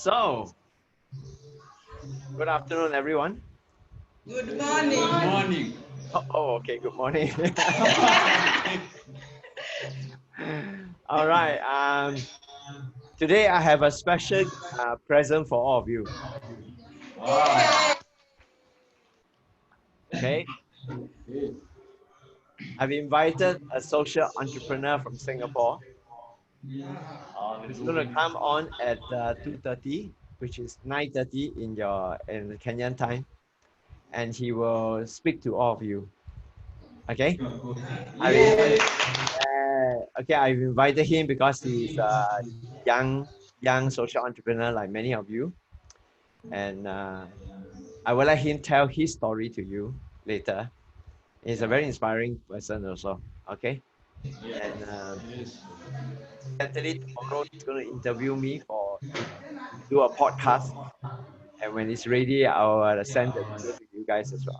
So, good afternoon, everyone. Good morning. Good morning. Okay, good morning. All right. Today I have a special present for all of you. Wow. Okay. I've invited a social entrepreneur from Singapore. He's going to come on at 2:30, which is 9:30 in the Kenyan time, and he will speak to all of you. Okay. I've invited him because he's a young social entrepreneur like many of you, and I will let him tell his story to you later. He's a very inspiring person also. Okay, and actually tomorrow he's going to interview me to do a podcast, and when it's ready, I'll send the video to you guys as well.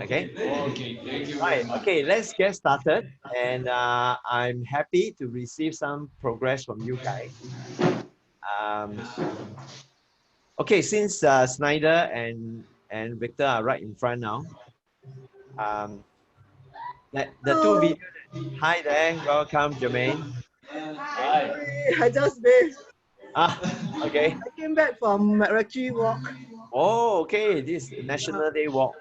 Okay. Okay, thank you very Right. much. Okay, let's get started. And I'm happy to receive some progress from you guys. Okay, since Snyder and Victor are right in front now, the two videos. Hi there, welcome, Jermaine. Hi. I just did. Okay. I came back from Macritchie Walk. Oh, okay. This National Day walk.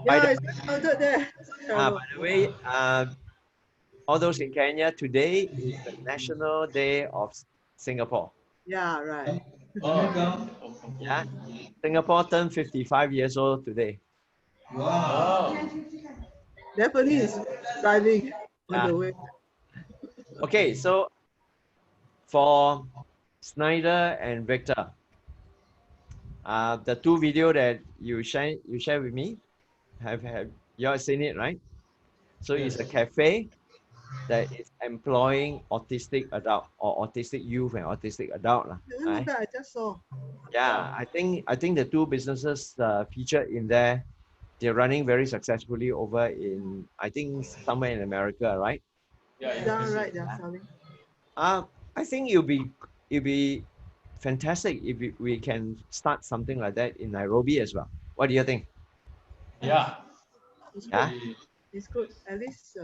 By Yeah, the it's crowded there. by the way, all those in Kenya, today is the National Day of Singapore. Yeah, right. Oh. Yeah, Singapore turned 55 years old today. Wow. Definitely is driving on Yeah. the way. Okay, so for Snyder and Victor, the two video that you share with me, have you all seen it, right? So it's a cafe that is employing autistic adult or autistic youth and autistic adult, Not right? bad, I just saw. Yeah, I think the two businesses featured in there, they're running very successfully over in, I think, somewhere in America, right? Yeah, right, they're selling. I think it'll be fantastic if we can start something like that in Nairobi as well. What do you think? Yeah. It's good. Yeah. It's good. At least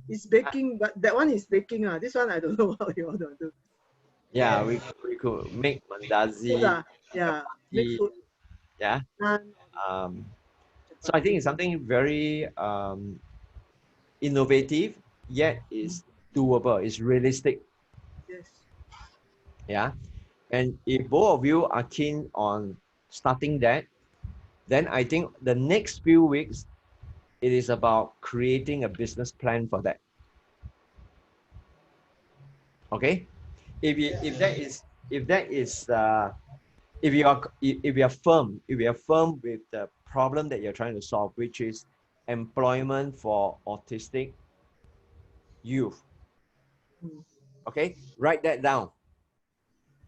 it's baking, but that one is baking. This one I don't know what you want to do. Yeah, we could make Food, mandazi, yeah. Make chapati, food. yeah. Naan, Um, so I think chapati. it's something very innovative, yet is doable, it's realistic. Yes. Yeah. And if both of you are keen on starting that, then I think the next few weeks, it is about creating a business plan for that. Okay. If that is if you are firm with the problem that you're trying to solve, which is employment for autistic youth, Mm. okay, write that down.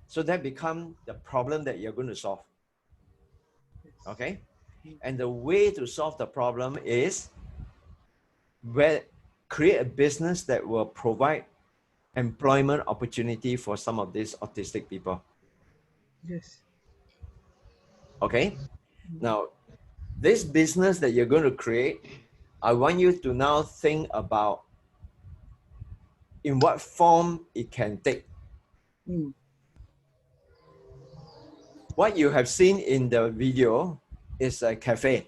So that become the problem that you're going to solve. Yes. Okay, and the way to solve the problem is create a business that will provide employment opportunity for some of these autistic people. Yes. Okay, now this business that you're going to create, I want you to now think about in what form it can take. Mm. What you have seen in the video is a cafe.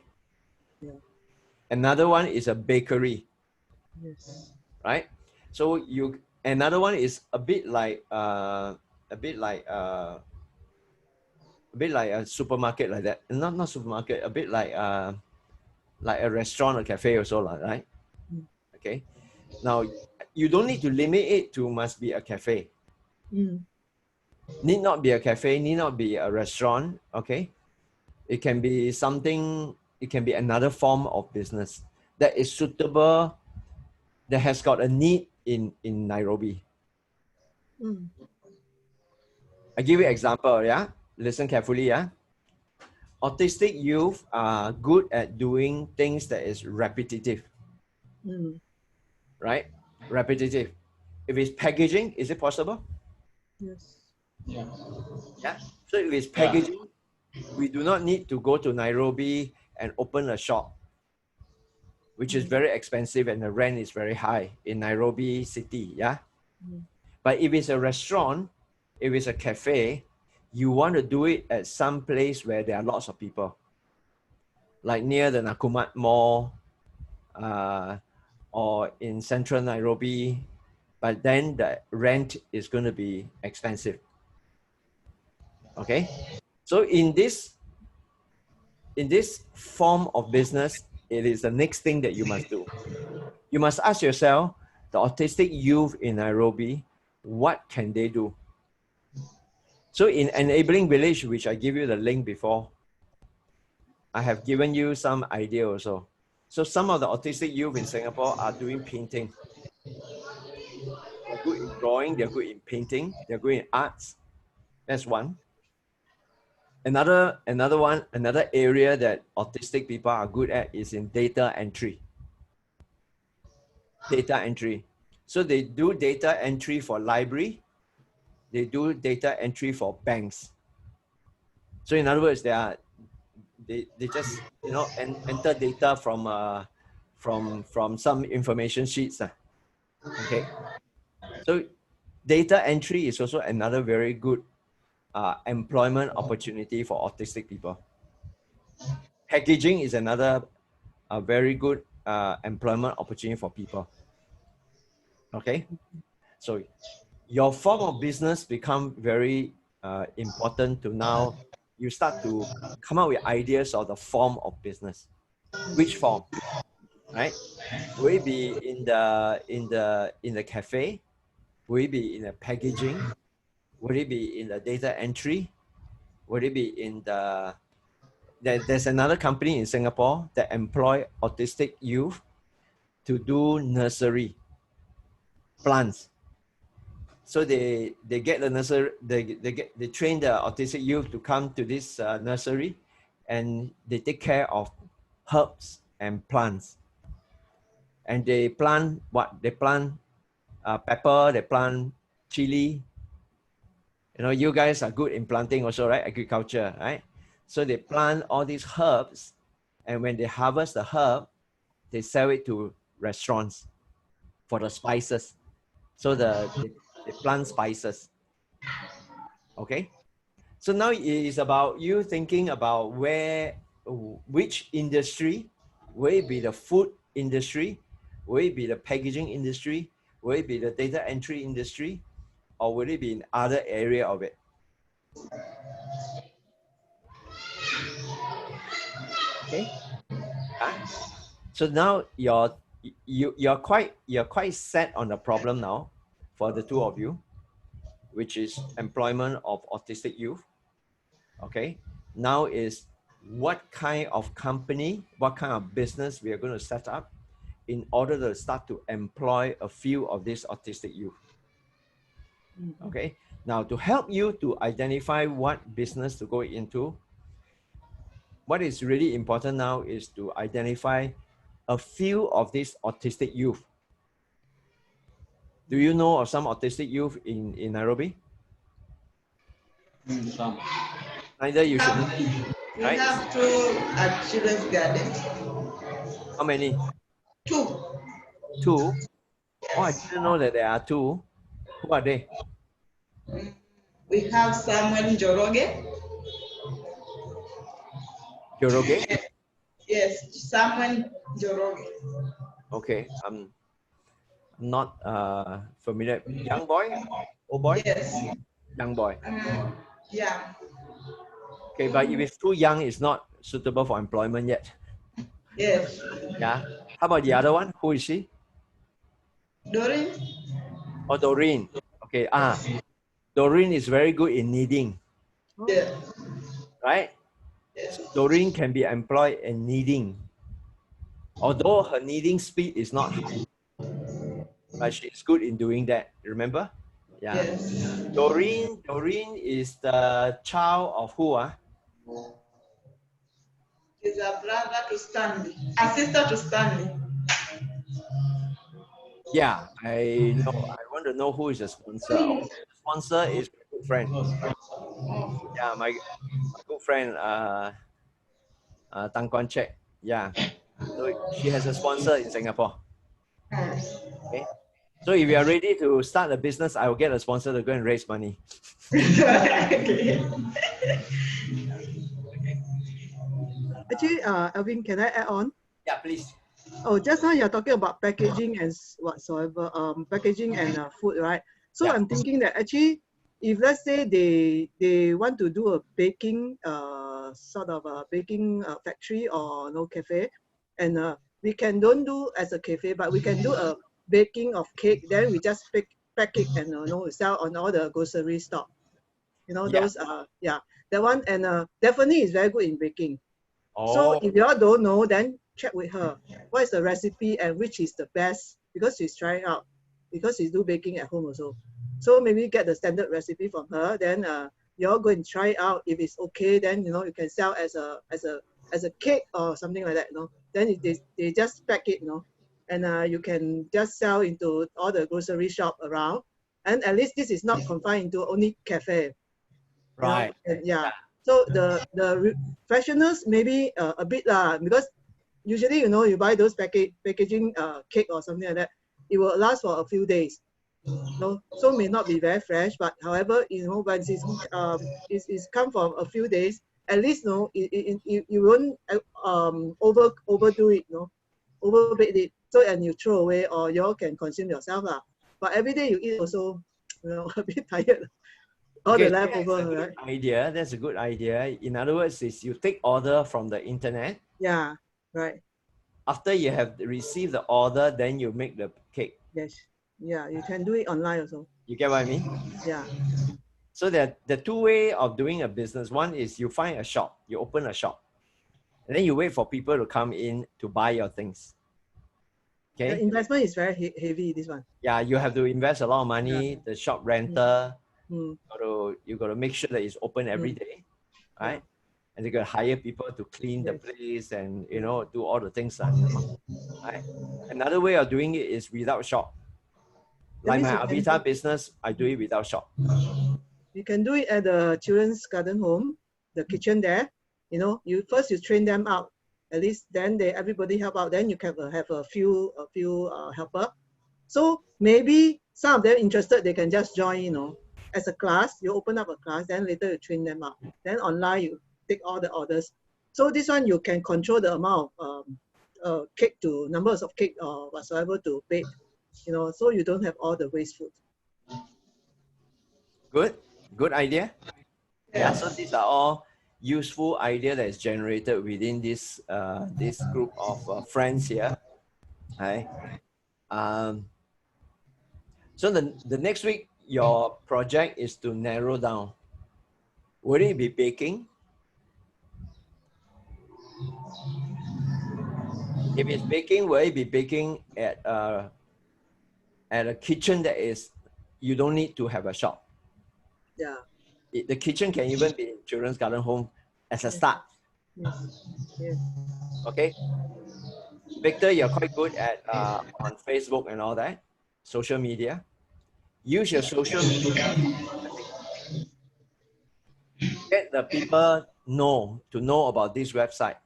Yeah. Another one is a bakery, Yes. right? So another one is a bit like a supermarket like that. Not supermarket, a bit like a restaurant or cafe also, right? Mm. Okay. Now you don't need to limit it to must be a cafe. Mm. Need not be a cafe, need not be a restaurant. Okay. It can be something, it can be another form of business that is suitable, that has got a need in Nairobi. Mm. I give you an example, yeah? Listen carefully, yeah? Autistic youth are good at doing things that is repetitive, Mm. right? Repetitive. If it's packaging, is it possible? Yes. Yeah. Yeah. So if it's packaging, we do not need to go to Nairobi and open a shop, which is very expensive and the rent is very high in Nairobi city. Yeah. But if it's a restaurant, if it's a cafe, you want to do it at some place where there are lots of people, like near the Nakumatt Mall, or in central Nairobi, but then the rent is going to be expensive. Okay, so in this form of business, it is the next thing that you must do. You must ask yourself, the autistic youth in Nairobi, what can they do? So in Enabling Village, which I give you the link before, I have given you some idea also. So some of the autistic youth in Singapore are doing painting. They're good in drawing, they're good in painting, they're good in arts. That's one. Another area that autistic people are good at is in data entry. Data entry. So they do data entry for library, they do data entry for banks. So in other words, they just enter data from some information sheets. Okay. So data entry is also another very good employment opportunity for autistic people. Packaging is another very good employment opportunity for people. Okay, so your form of business become very important to now. You start to come up with ideas of the form of business. Which form, right? Will it be in the cafe? Will it be in the packaging? Will it be in the data entry? Will it be in there's another company in Singapore that employ autistic youth to do nursery plants. So they get the nursery, they train the autistic youth to come to this nursery, and they take care of herbs and plants. And they plant what? They plant pepper, they plant chili. You know, you guys are good in planting also, right? Agriculture, right? So they plant all these herbs, and when they harvest the herb, they sell it to restaurants for the spices. So they plant spices. Okay. So now it is about you thinking about which industry, will it be the food industry, will it be the packaging industry, will it be the data entry industry, or will it be in other area of it? Okay. Yeah. So now you're quite set on the problem now for the two of you, which is employment of autistic youth. Okay. Now is what kind of company, what kind of business we are going to set up in order to start to employ a few of these autistic youth. Okay. Now to help you to identify what business to go into, what is really important now is to identify a few of these autistic youth. Do you know of some autistic youth in Nairobi? Some. Neither you should know, We right? have two at Children's Garden. How many? Two. Two? Oh, I didn't know that there are two. Who are they? We have Samuel Njoroge. Joroge? Yes, Samuel Njoroge. Okay, I'm not familiar. Young boy? Old boy? Yes. Young boy. Yeah. Okay, but if it's too young, it's not suitable for employment yet. Yes. Yeah. How about the other one? Who is she? Doreen. Oh, Doreen. Okay. Doreen is very good in kneading, Yeah. right? Yes. So Doreen can be employed in kneading. Although her kneading speed is not high, but she's good in doing that. Remember? Yeah. Yes. Doreen is the child of who? He's a brother to Stanley. A sister to Stanley. Yeah, I know. I want to know who is the sponsor. sponsor is my good friend. Yeah, my good friend, Tang Guan Chek. Yeah. So she has a sponsor in Singapore. Okay. So if you are ready to start a business, I will get a sponsor to go and raise money. Actually, Alvin, can I add on? Yeah, please. Oh, just now you're talking about packaging and whatsoever, packaging and food, right? So Yeah. I'm thinking that actually, if let's say they want to do a baking, sort of a baking factory or no cafe, and we can don't do as a cafe, but we can do a baking of cake. Then we just pack it and sell on all the grocery store. Yeah. Those yeah, that one, and definitely is very good in baking. So Oh, if you all don't know, then check with her. What is the recipe and which is the best? Because she's trying out. Because she's do baking at home also. So maybe get the standard recipe from her. Then you all go and try it out. If it's okay, then you can sell as a cake or something like that. Then they just pack it. And you can just sell into all the grocery shop around. And at least this is not confined into only cafe. right. And yeah. So the freshness maybe a bit lah, because usually you buy those packaging cake or something like that, it will last for a few days. So may not be very fresh, but however, when it's come for a few days, at least you won't overdo it, overbake it, so and you throw away or you all can consume yourself lah. But every day you eat also, a bit tired. All Okay, the so leftover, that's a right? good idea. That's a good idea. In other words, is you take order from the internet. Yeah, right. After you have received the order, then you make the cake. Yes. Yeah, you can do it online also. You get what I mean? Yeah. So that the two way of doing a business. One is you find a shop, you open a shop, and then you wait for people to come in to buy your things. The Okay. investment is very heavy, this one. Yeah, you have to invest a lot of money. The shop renter, Mm. you got to make sure that it's open every day, right? And you got to hire people to clean the Yes. place and do all the things, right? Another way of doing it is without shop. That Like means my you can Avita business, I do it without shop. You can do it at the children's garden home, the kitchen there. You train them out. At least then everybody help out. Then you can have a few helper. So maybe some of them interested, they can just join. As a class. You open up a class, then later you train them out. Then online you take all the orders. So this one you can control the amount of cake to numbers of cake or whatsoever to bake. So you don't have all the waste food. Good idea. Yeah, so these are all useful idea that is generated within this group of friends here. Right. So the next week your project is to narrow down. Would it be baking? If it's baking, will it be baking at a kitchen that is you don't need to have a shop? Yeah. The kitchen can even be in children's garden home as a start. Yes. Yes. Okay. Victor, you're quite good at on Facebook and all that, social media. Use your social media marketing. Get the people to know about this website.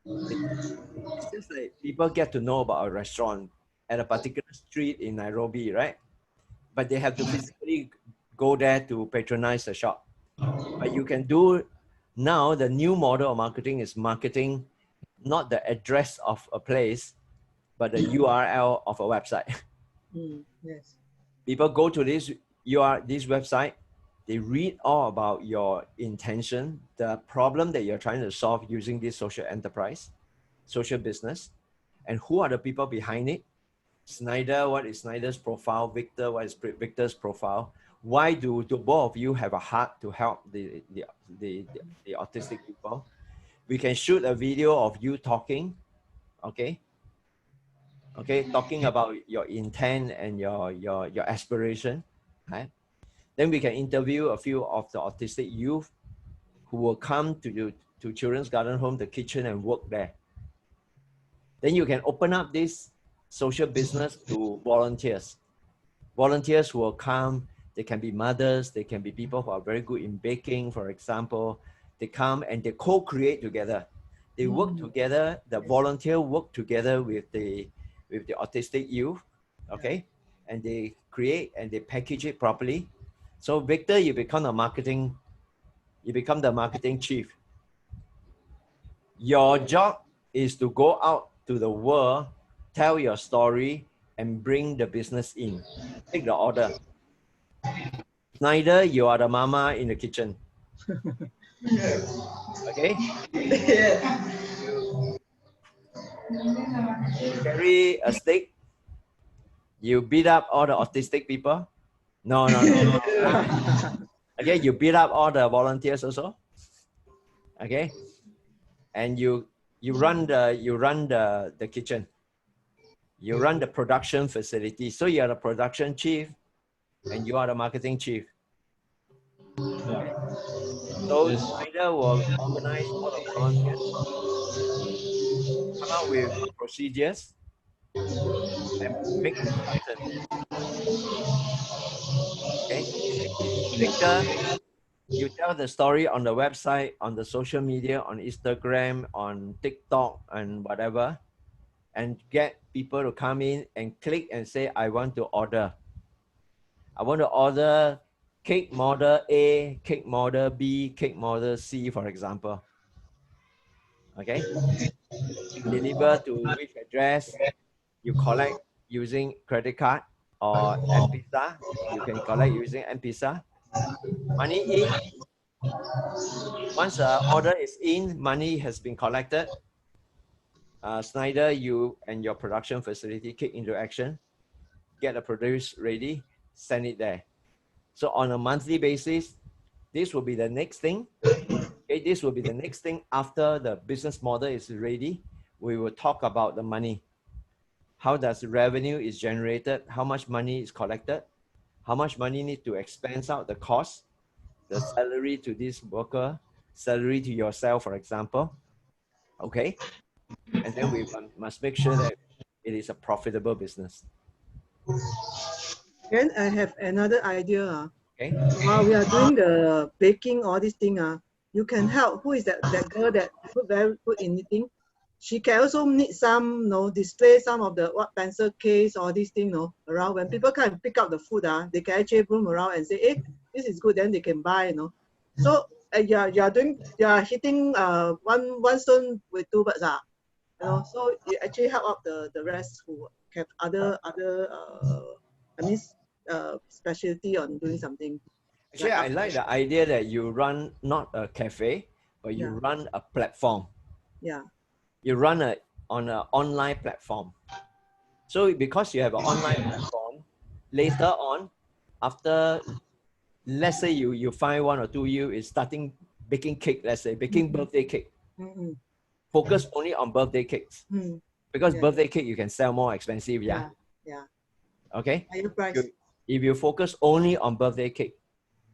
It's just like people get to know about a restaurant at a particular street in Nairobi, right? But they have to physically go there to patronize the shop. But you can do now, the new model of marketing is marketing not the address of a place, but the URL of a website. Yes. People go to this website, they read all about your intention, the problem that you're trying to solve using this social enterprise, social business, and who are the people behind it. Snyder, what is Snyder's profile? Victor, what is Victor's profile? Why do both of you have a heart to help the autistic people? We can shoot a video of you talking, okay, talking about your intent and your aspiration, right? Then we can interview a few of the autistic youth who will come to children's garden home, the kitchen, and work there. Then you can open up this social business to volunteers who will come They can be mothers, they can be people who are very good in baking, for example. They come and they co-create together. They work together, the volunteer work together with the autistic youth, okay? And they create and they package it properly. So Victor, you become the marketing chief. Your job is to go out to the world, tell your story, and bring the business in. Take the order. Snyder, you are the mama in the kitchen. Okay? You carry a stick, you beat up all the autistic people. No. Okay, you beat up all the volunteers also. Okay? And you run the kitchen. You run the production facility. So you are the production chief and you are the marketing chief. Okay? So Snyder will organize all the volunteers, come up with procedures, and make instructions. Okay? Victor, you tell the story on the website, on the social media, on Instagram, on TikTok, and whatever, and get people to come in and click and say, I want to order. I want to order cake model A, cake model B, cake model C, for example. Okay? Deliver to which address, you collect using credit card or M-Pesa. You can collect using M-Pesa. Money in. Once the order is in, money has been collected. Snyder, you and your production facility kick into action, get the produce ready, send it there. So on a monthly basis, this will be the next thing. Okay, this will be the next thing after the business model is ready. We will talk about the money. How does revenue is generated? How much money is collected? How much money need to expense out the cost? The salary to this worker, salary to yourself, for example. Okay. And then we must make sure that it is a profitable business. Then I have another idea. Okay. While we are doing the baking, all this thing, you can help. Who is that girl that very good in knitting? She can also knit some, display some of the pencil case, all these things, around. When people come and pick up the food, they can actually roam around and say, hey, this is good, then they can buy, So you are hitting one stone with two birds, So you actually help out the rest who have other specialty on doing something. Actually, I like the idea that you run not a cafe, but you run a platform. Yeah. You run on an online platform. So because you have an online platform, later on, after, let's say you find one or two you is starting baking cake, let's say, baking birthday cake. Focus only on birthday cakes. Because birthday cake you can sell more expensive, Yeah. Okay? Higher price. If you focus only on birthday cake,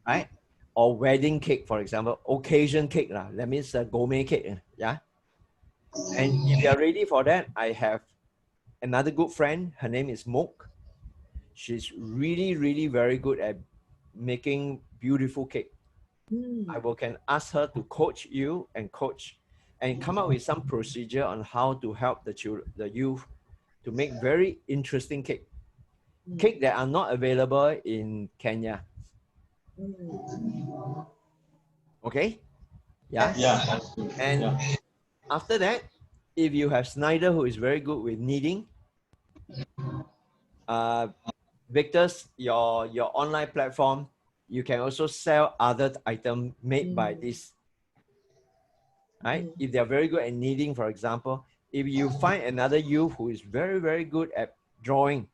right? Or wedding cake, for example, occasion cake, that means a gourmet cake, yeah? And if you're ready for that, I have another good friend. Her name is Mook. She's really, really very good at making beautiful cake. I can ask her to coach you and come up with some procedure on how to help the youth to make very interesting cake. Cake that are not available in Kenya. Okay? Yeah? Yeah. And after that, if you have Snyder who is very good with kneading, Victor's your online platform, you can also sell other items made by this. Right? If they're very good at kneading, for example, if you find another youth who is very, very good at drawing,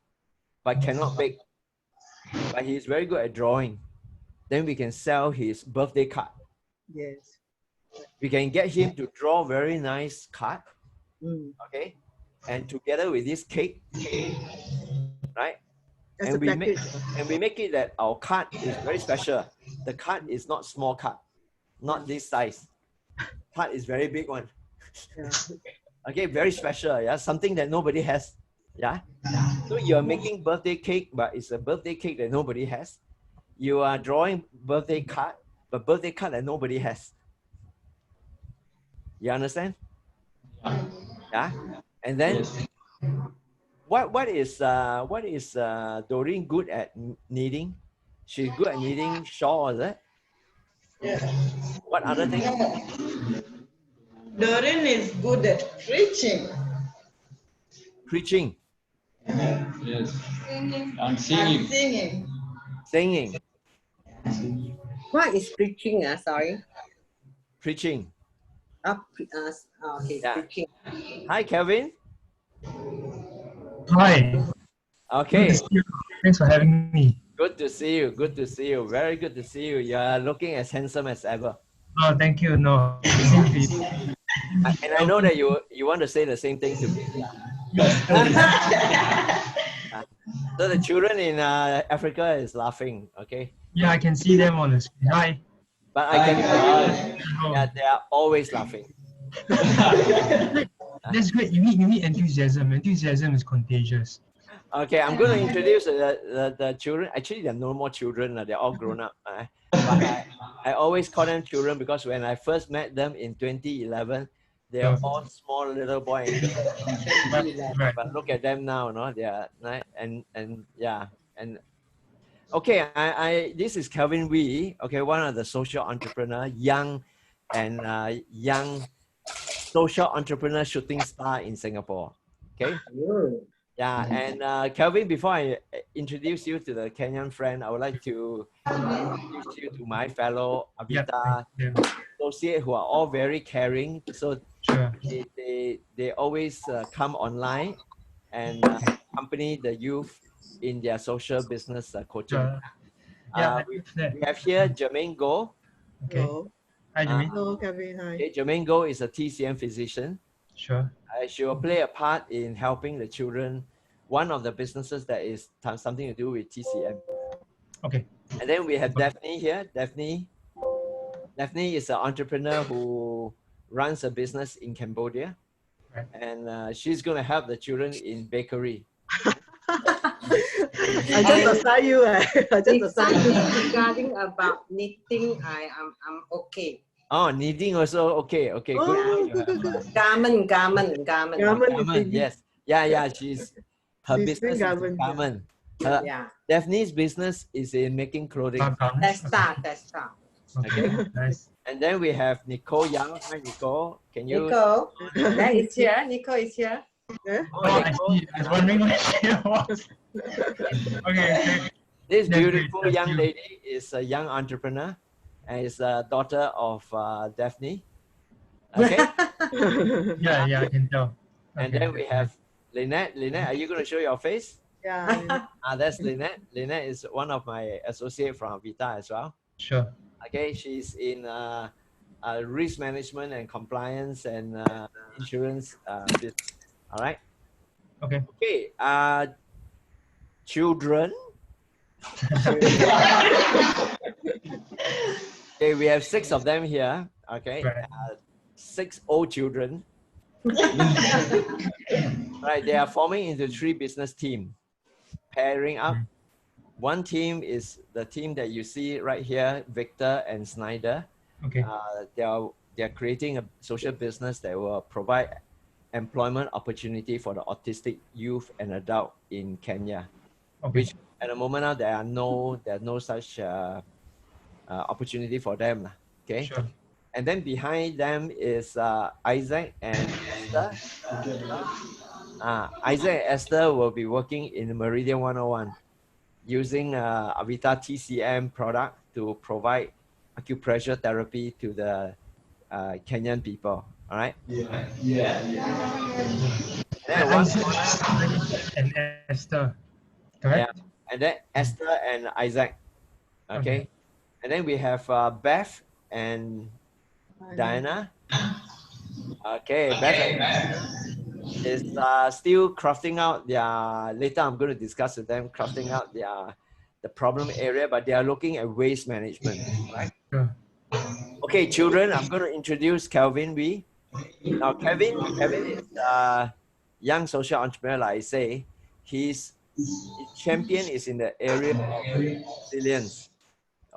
but cannot bake, but he's very good at drawing, then we can sell his birthday card. Yes. We can get him to draw very nice card, okay? And together with this cake, right? That's And a package. we make it that our card is very special. The card is not small card, not this size. Card is very big one. Yeah. Okay, very special. Yeah, something that nobody has. Yeah. So you're making birthday cake, but it's a birthday cake that nobody has. you are drawing birthday card, but birthday card that nobody has. You understand? Yeah. Yeah. And then Yes. what is Doreen good at knitting? She's good at knitting shawl, is it? Yeah. What other thing? No. Doreen is good at preaching Preaching, Yes. and And singing. singing. singing, What is preaching? Sorry. preaching. Okay, Yeah. preaching. Hi, Kevin. Hi. Good Okay. to see you. Thanks for having me. Good to see you. Good to see you. Very good to see you. You are looking as handsome as ever. Oh, thank you. No, same to you. And I know that you want to say the same thing to me. So the children in Africa is laughing. Okay, Yeah, I can see them on the screen. Hi. but I can tell you, Oh, yeah, they are always laughing. that's great. You need enthusiasm. Enthusiasm is contagious. Okay, I'm going to introduce the children. Actually, there are no more children. They're all grown up. But I always call them children because when I first met them in 2011, they are all small little boy and girl. Right. But look at them now, no? They are nice and yeah. And okay, this is Kelvin Wee. Okay, one of the social entrepreneur, young social entrepreneur shooting star in Singapore. Okay. Yeah, and Kelvin, before I introduce you to the Kenyan friend, I would like to introduce you to my fellow Avita Yeah. associate who are all very caring. So Sure. they always come online and accompany the youth in their social business coaching. Sure. Yeah. We have here Jermaine Goh. Okay. Hello. Hi, Jimmy. Hello, Kevin. Hi. Okay, Jermaine Goh is a TCM physician. Sure. She will play a part in helping the children. One of the businesses that is something to do with TCM. Okay. And then we have Daphne here. Daphne is an entrepreneur who runs a business in Cambodia. Right. And she's going to help the children in bakery. I just assign you. I just If assign you. something regarding about knitting, I'm okay. Oh, knitting also. Okay, Oh, good. good. Garment. Garment Garment, yes. Yeah, her She's business doing is garment, in yeah. garment. Yeah. Daphne's business is in making clothing. Testa. Okay. Nice. And then we have Nicole Yang. Hi, Nicole. Can you? Nico. That is here. Nico is here. Yeah? Oh, Oh, I Nicole. see. I was wondering what it was. Okay. This That's beautiful great. young Thank you. lady is a young entrepreneur and is a daughter of Daphne. Okay. Yeah, I can tell. And Okay. then we have Lynette. Lynette, are you going to show your face? Yeah. That's Lynette. Lynette is one of my associates from Vita as well. Sure. Okay, she's in risk management and compliance and insurance business. All right. Okay. Okay. Children. Okay, we have 6 of them here. Okay, Right. 6 old children. Right, they are forming into 3 business team, pairing up. One team is the team that you see right here, Victor and Snyder. Okay. They are creating a social business that will provide employment opportunity for the autistic youth and adult in Kenya. Okay. Which at the moment now there are no such opportunity for them. Okay. Sure. And then behind them is Isaac and Esther. Isaac and Esther will be working in Meridian 101 using Avita TCM product to provide acupressure therapy to the Kenyan people. All right. Yeah. And then And Esther. Correct? and then Esther and Isaac. Okay. And then we have Beth and Diana. Okay, Beth and Diana is still crafting out their, later I'm going to discuss with them, crafting out the problem area, but they are looking at waste management, right? Sure. Okay, children, I'm going to introduce Kelvin Wee. Now, Kevin is a young social entrepreneur, like I say. His champion is in the area of resilience.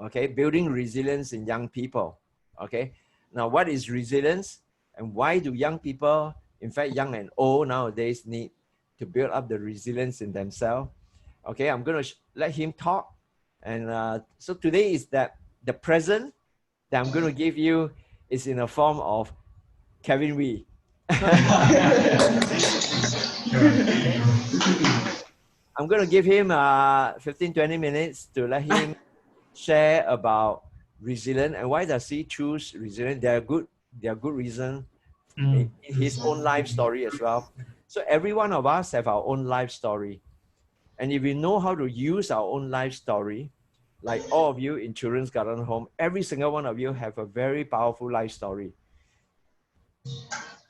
Okay, building resilience in young people. Okay, now what is resilience and why do young people, in fact, young and old nowadays, need to build up the resilience in themselves? Okay, I'm going to let him talk. And so today is that the present that I'm going to give you is in a form of Kevin Wee. I'm going to give him 15-20 minutes to let him share about resilience and why does he choose resilience. There are good reasons in his own life story as well. So every one of us have our own life story. And if we know how to use our own life story, like all of you in Children's Garden Home, every single one of you have a very powerful life story.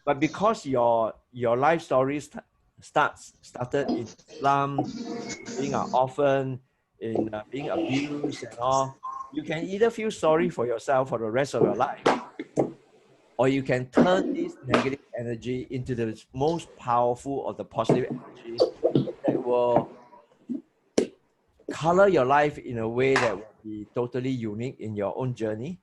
But because your life story started in slum, being an orphan, in being abused and all, you can either feel sorry for yourself for the rest of your life, or you can turn this negative energy into the most powerful of the positive energy that will color your life in a way that will be totally unique in your own journey.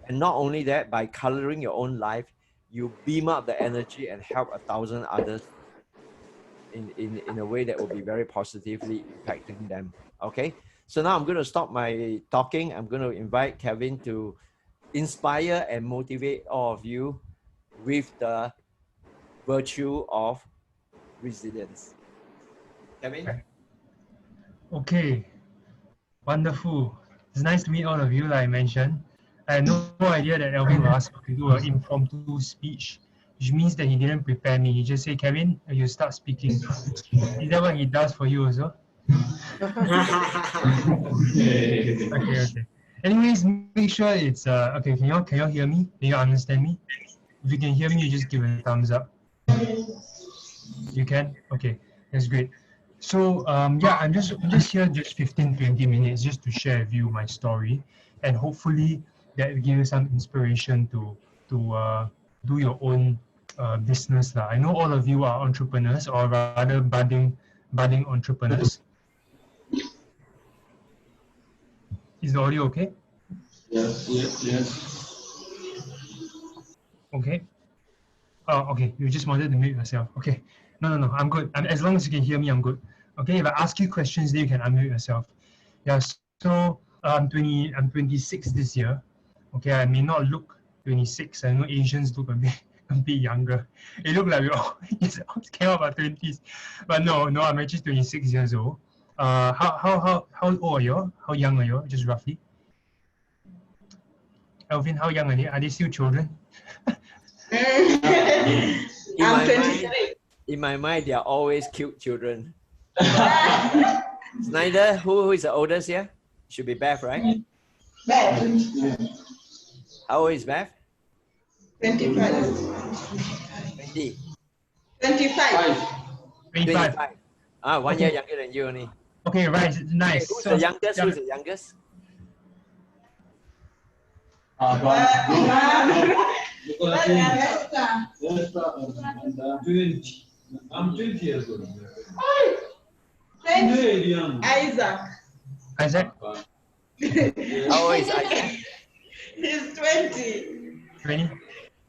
And not only that, by coloring your own life, you beam up the energy and help 1,000 others in a way that will be very positively impacting them. Okay, so now I'm going to stop my talking. I'm going to invite Kevin to inspire and motivate all of you with the virtue of resilience. Kevin? Okay, wonderful. It's nice to meet all of you, like I mentioned. I had no idea that Elvin will ask me to do an impromptu speech, which means that he didn't prepare me. He just said, Kevin, you start speaking. Is that what he does for you also? Okay. Anyways, make sure it's okay. Can y'all hear me? Can you understand me? If you can hear me, you just give a thumbs up. You can? Okay, that's great. So yeah, I'm just here just 15-20 minutes just to share with you my story, and hopefully that will give you some inspiration to do your own business lah. I know all of you are entrepreneurs, or rather budding entrepreneurs. Is the audio okay? Yes. Okay. Oh, okay. You just wanted to mute yourself. Okay. No, I'm good. As long as you can hear me, I'm good. Okay. If I ask you questions, then you can unmute yourself. Yeah. So I'm 26 this year. Okay. I may not look 26. I know Asians look a bit younger. It look like we all came out our 20s, but no. I'm actually 26 years old. How old are you? How young are you? Just roughly. Elvin, how young are they? Are they still children? In my mind, they are always cute children. Snyder, who is the oldest here? Should be Beth, right? Beth. How old is Beth? 25. 20. 25. 25. 1 year younger than you only. Okay, right. Nice. Okay, who's the youngest? Who's the youngest? I'm 20 years old. Isaac. Isaac? How old is Isaac? He's 20. 20?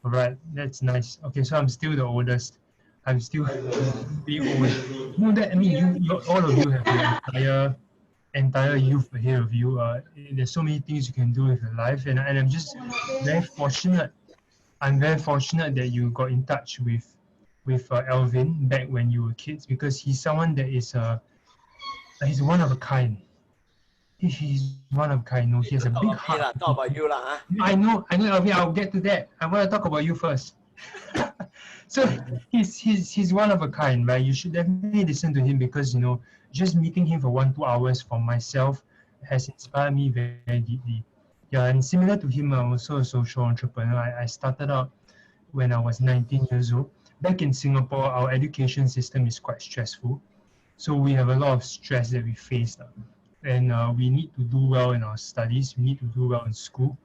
All right, that's nice. Okay, so I'm still the oldest. I'm still pretty old. No, that I mean, you all of you have your entire youth ahead of you. There's so many things you can do with your life, and I'm just very fortunate. I'm very fortunate that you got in touch with Elvin back when you were kids, because he's someone that is he's one of a kind. He's one of a kind. No, he has a big heart. Talk about you lah. I know, Elvin. I'll get to that. I want to talk about you first. So he's one of a kind, right? You should definitely listen to him, because just meeting him for 1-2 hours for myself has inspired me very, very deeply. Yeah, and similar to him, I'm also a social entrepreneur. I started out when I was 19 years old. Back in Singapore, our education system is quite stressful. So we have a lot of stress that we face. And we need to do well in our studies. We need to do well in school.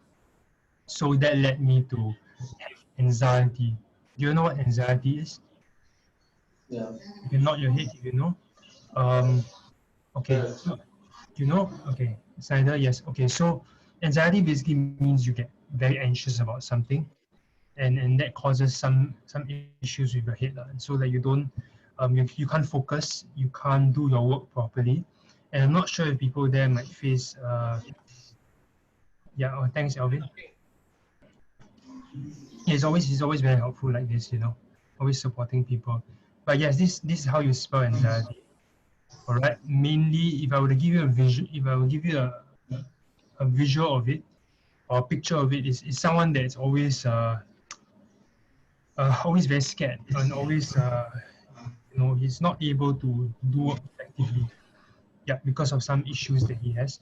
So that led me to have anxiety. Do you know what anxiety is? Yeah. You can nod your head if you know. Okay. So, you know? Okay. Snyder, yes. Okay. So Anxiety basically means you get very anxious about something, and that causes some issues with your head, and so that you don't you can't focus, you can't do your work properly. And I'm not sure if people there might face yeah. Oh, thanks, Alvin. Yeah, he's always very helpful like this, always supporting people. But yes, this is how you spell anxiety. All right. Mainly, if I were to give you a vision, if I were to give you a visual of it or a picture of it, is someone that's always very scared and always he's not able to do work effectively. Yeah, because of some issues that he has.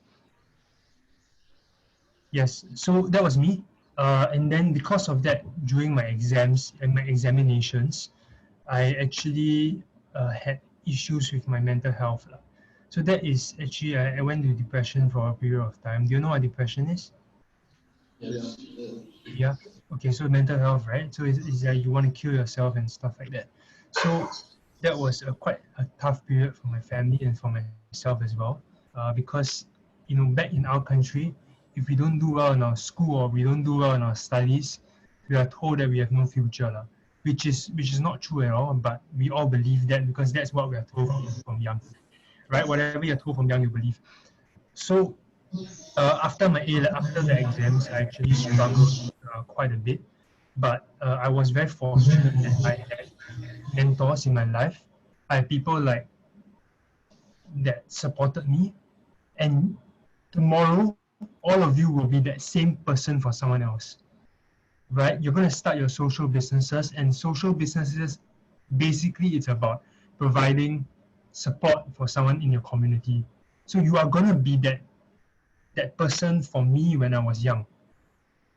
Yes, so that was me. And then because of that, during my exams and my examinations, I actually had issues with my mental health lah. So that is actually, I went to depression for a period of time. Do you know what depression is? Yes. Yeah. Okay, so mental health, right? So it's like you want to kill yourself and stuff like that. So that was quite a tough period for my family and for myself as well, because back in our country, if we don't do well in our school or we don't do well in our studies, we are told that we have no future, lah, which is not true at all. But we all believe that because that's what we are told from young, right? Whatever you're told from young, you believe. So after the exams, I actually struggled quite a bit. But I was very fortunate that I had mentors in my life. I had people like that supported me, and tomorrow all of you will be that same person for someone else, right? You're going to start your social businesses, and social businesses basically it's about providing support for someone in your community. So you are going to be that person for me when I was young.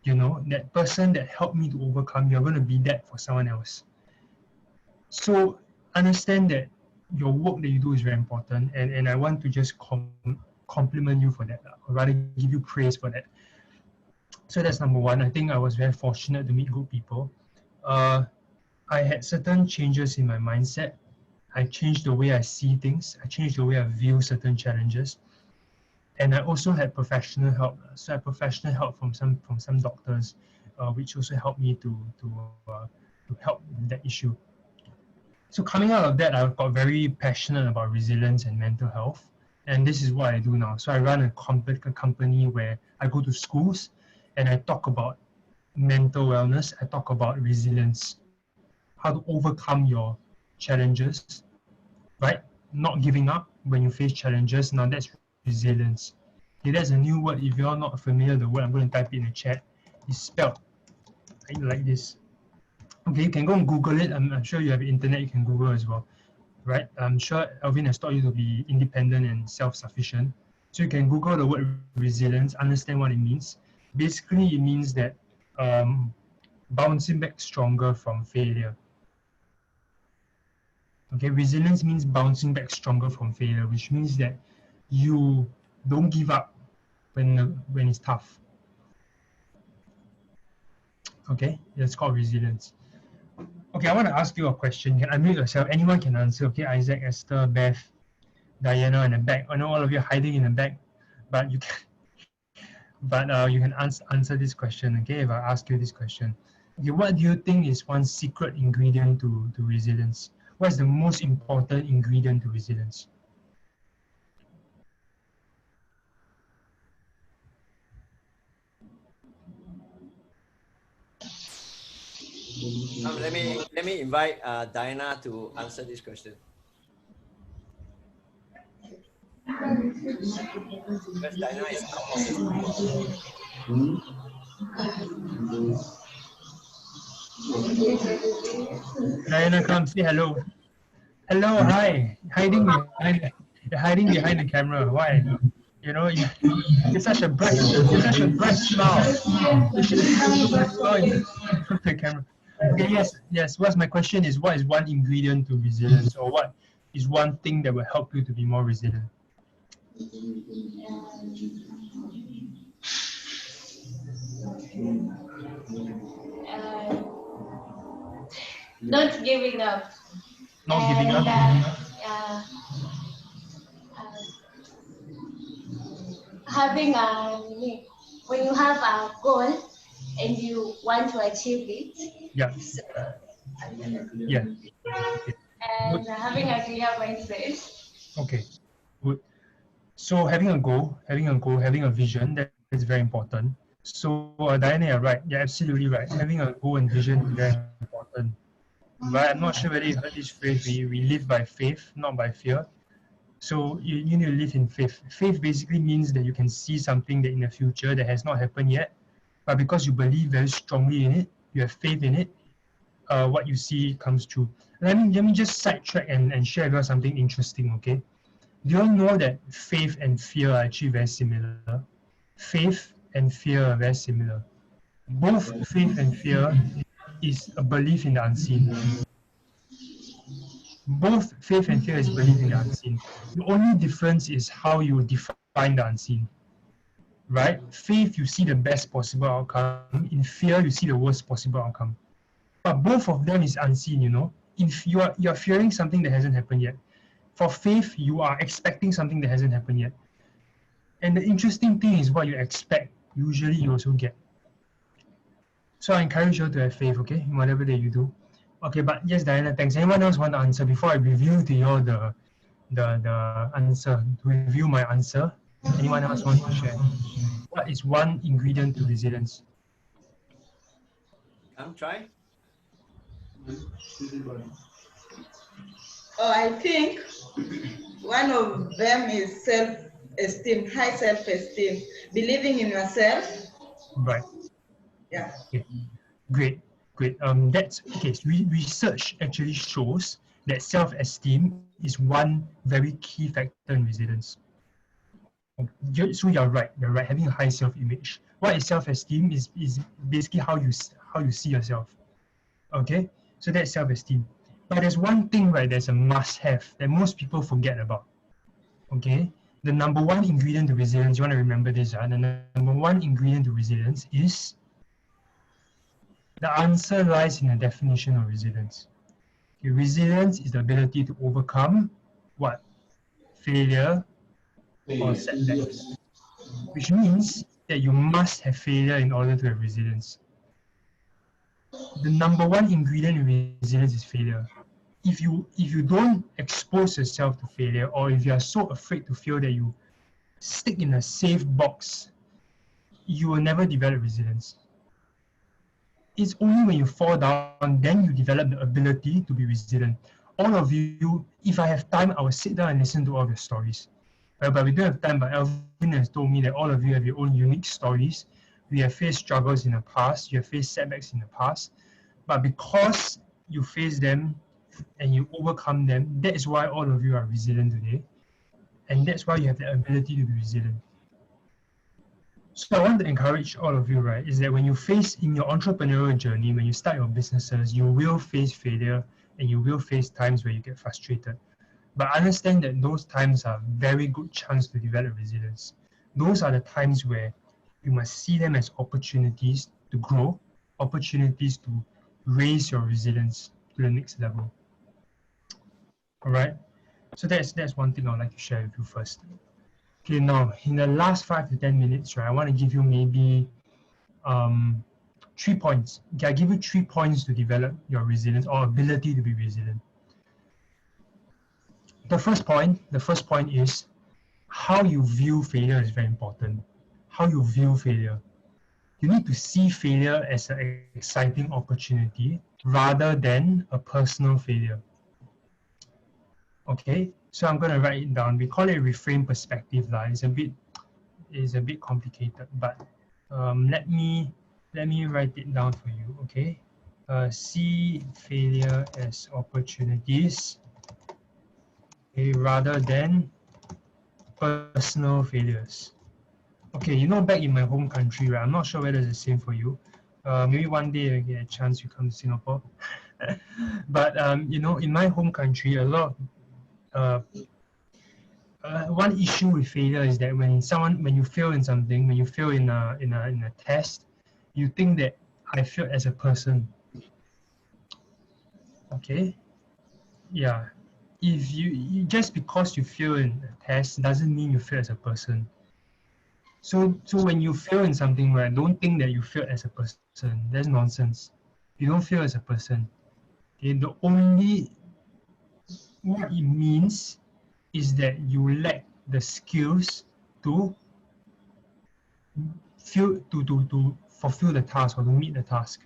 That person that helped me to overcome, you're going to be that for someone else. So understand that your work that you do is very important, and I want to just compliment you for that, or rather give you praise for that. So that's number one. I think I was very fortunate to meet good people. I had certain changes in my mindset. I changed the way I see things. I changed the way I view certain challenges. And I also had professional help. So I had professional help from some doctors, which also helped me to help with that issue. So coming out of that, I got very passionate about resilience and mental health. And this is what I do now. So I run a company where I go to schools and I talk about mental wellness. I talk about resilience, how to overcome your challenges, right? Not giving up when you face challenges. Now that's resilience. Okay, that's a new word. If you're not familiar with the word, I'm going to type it in the chat. It's spelled like this. Okay, you can go and Google it. I'm sure you have internet, you can Google as well, right? I'm sure Alvin has taught you to be independent and self-sufficient. So you can Google the word resilience, understand what it means. Basically, it means that bouncing back stronger from failure. Okay, resilience means bouncing back stronger from failure, which means that you don't give up when it's tough. Okay, that's called resilience. Okay, I want to ask you a question. You can unmute yourself. Anyone can answer. Okay, Isaac, Esther, Beth, Diana in the back. I know all of you are hiding in the back, but you can, you can answer this question. Okay, if I ask you this question. Okay, what do you think is one secret ingredient to resilience? What is the most important ingredient to resilience? Let me invite Diana to answer this question. Because Diana is out of the studio. Diana, come say hello. Hello, hi. You're hiding behind the camera. Why? You're such a bright smile. You should smile in front of the camera. Okay, yes. What's my question is, what is one ingredient to resilience, or what is one thing that will help you to be more resilient? Not giving up. Not giving up. Having when you have a goal and you want to achieve it, Yeah. so, Yeah. Okay. Good. and having a clear mindset. Okay. Good. So having a goal, having a vision, that is very important. So Diana, you're right. You're absolutely right. Having a goal and vision is very important. But I'm not sure whether you heard this phrase. We live by faith, not by fear. So you need to live in faith. Faith basically means that you can see something that in the future that has not happened yet, but because you believe very strongly in it, you have faith in it, what you see comes true. Let me just sidetrack and share with you something interesting, okay? Do you all know that faith and fear are actually very similar? Faith and fear are very similar. Both faith and fear is a belief in the unseen. Both faith and fear is belief in the unseen. The only difference is how you define the unseen, right? Faith, you see the best possible outcome. In fear, you see the worst possible outcome. But both of them is unseen, you know. If you're fearing something that hasn't happened yet. For faith, you are expecting something that hasn't happened yet. And the interesting thing is what you expect, usually you also get. So I encourage you to have faith, okay, in whatever that you do. Okay, but yes, Diana, thanks. Anyone else want to answer before I reveal to you all the answer, to review my answer? Anyone else want to share? What is one ingredient to resilience? Come try. Oh, I think one of them is self-esteem, high self-esteem, believing in yourself. Right. Yeah. Okay. Great. Great. That's okay. So research actually shows that self-esteem is one very key factor in resilience. So you're right. You're right. Having a high self-image. What is self-esteem? Is basically how you see yourself. Okay. So that's self-esteem. But there's one thing, right? There's a must-have that most people forget about. Okay. The number one ingredient to resilience. You want to remember this? The number one ingredient to resilience is the answer lies in the definition of resilience. Okay, resilience is the ability to overcome what? Failure or setbacks, which means that you must have failure in order to have resilience. The number one ingredient in resilience is failure. If you don't expose yourself to failure, or if you are so afraid to fail that you stick in a safe box, you will never develop resilience. It's only when you fall down, then you develop the ability to be resilient. All of you, if I have time, I will sit down and listen to all the stories. But we don't have time, but Alvin has told me that all of you have your own unique stories. We have faced struggles in the past, you have faced setbacks in the past, but because you face them and you overcome them, that is why all of you are resilient today. And that's why you have the ability to be resilient. So I want to encourage all of you, right, is that when you face in your entrepreneurial journey, when you start your businesses, you will face failure and you will face times where you get frustrated. But understand that those times are very good chance to develop resilience. Those are the times where you must see them as opportunities to grow, opportunities to raise your resilience to the next level. All right. So that's one thing I'd like to share with you first. Okay, now in the last 5 to 10 minutes, right, I want to give you maybe 3 points. Okay, I give you 3 points to develop your resilience or ability to be resilient. The first point is how you view failure is very important. How you view failure. You need to see failure as an exciting opportunity rather than a personal failure. Okay, so I'm going to write it down. We call it reframe perspective. It's a bit complicated, but let me write it down for you. Okay, see failure as opportunities, okay, rather than personal failures. Okay, you know, back in my home country, right? I'm not sure whether it's the same for you. Maybe one day I get a chance you come to Singapore. But you know, in my home country, a lot of one issue with failure is that when you fail in something, when you fail in a test, you think that I failed as a person. Okay, yeah. If you just because you fail in a test doesn't mean you fail as a person. So when you fail in something, right, don't think that you failed as a person. That's nonsense. You don't fail as a person. Okay, the only what it means is that you lack the skills to fulfill the task or to meet the task.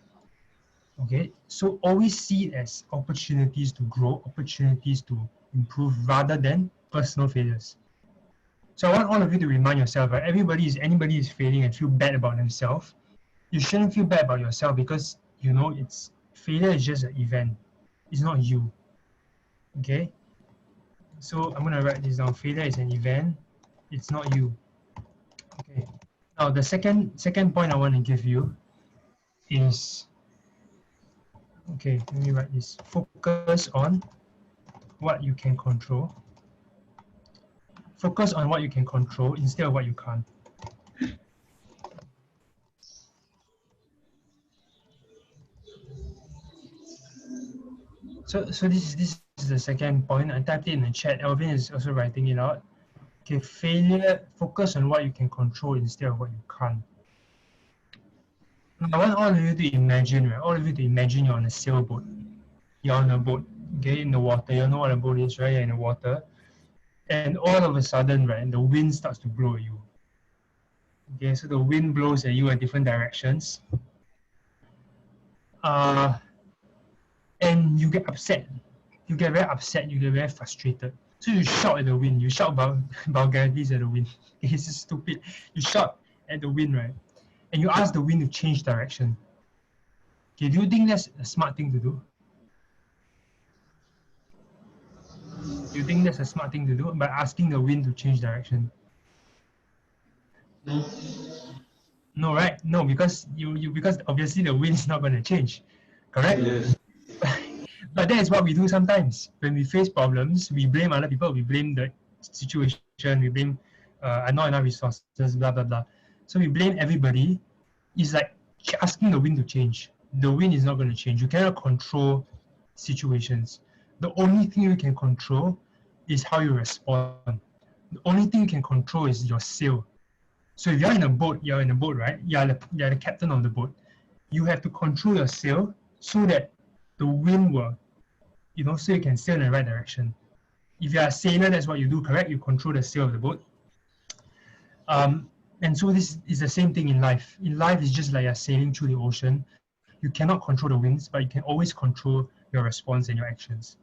Okay, so always see it as opportunities to grow, opportunities to improve rather than personal failures. So I want all of you to remind yourself, right? Anybody is failing and feel bad about themselves. You shouldn't feel bad about yourself because you know it's failure is just an event. It's not you. Okay? So I'm gonna write this down. Failure is an event, it's not you. Okay. Now the second point I want to give you is okay, let me write this. Focus on what you can control. Focus on what you can control instead of what you can't. So this is the second point. I typed it in the chat. Elvin is also writing it out. Okay, failure, focus on what you can control instead of what you can't. Now, I want all of you to imagine, right? All of you to imagine you're on a sailboat. You're on a boat, okay, in the water. You know what a boat is, right? You're in the water. And all of a sudden, right, the wind starts to blow at you. Okay, so the wind blows at you at different directions. And you get upset. You get very upset. You get very frustrated. So you shout at the wind. You shout vulgarities at the wind. It's just stupid. You shout at the wind, right? And you ask the wind to change direction. Okay, do you think that's a smart thing to do? Do you think that's a smart thing to do by asking the wind to change direction? No. No, right? No, because because obviously the wind is not going to change, correct? Yes. But that is what we do sometimes. When we face problems, we blame other people, we blame the situation, we blame not enough resources, blah, blah, blah. So we blame everybody. It's like asking the wind to change. The wind is not going to change. You cannot control situations. The only thing you can control is how you respond. The only thing you can control is your sail. So if you're in a boat, right? You're the captain of the boat. You have to control your sail so that the wind will, so you can sail in the right direction. If you're a sailor, that's what you do, correct? You control the sail of the boat. And so this is the same thing in life. In life, it's just like you're sailing through the ocean. You cannot control the winds, but you can always control your response and your actions.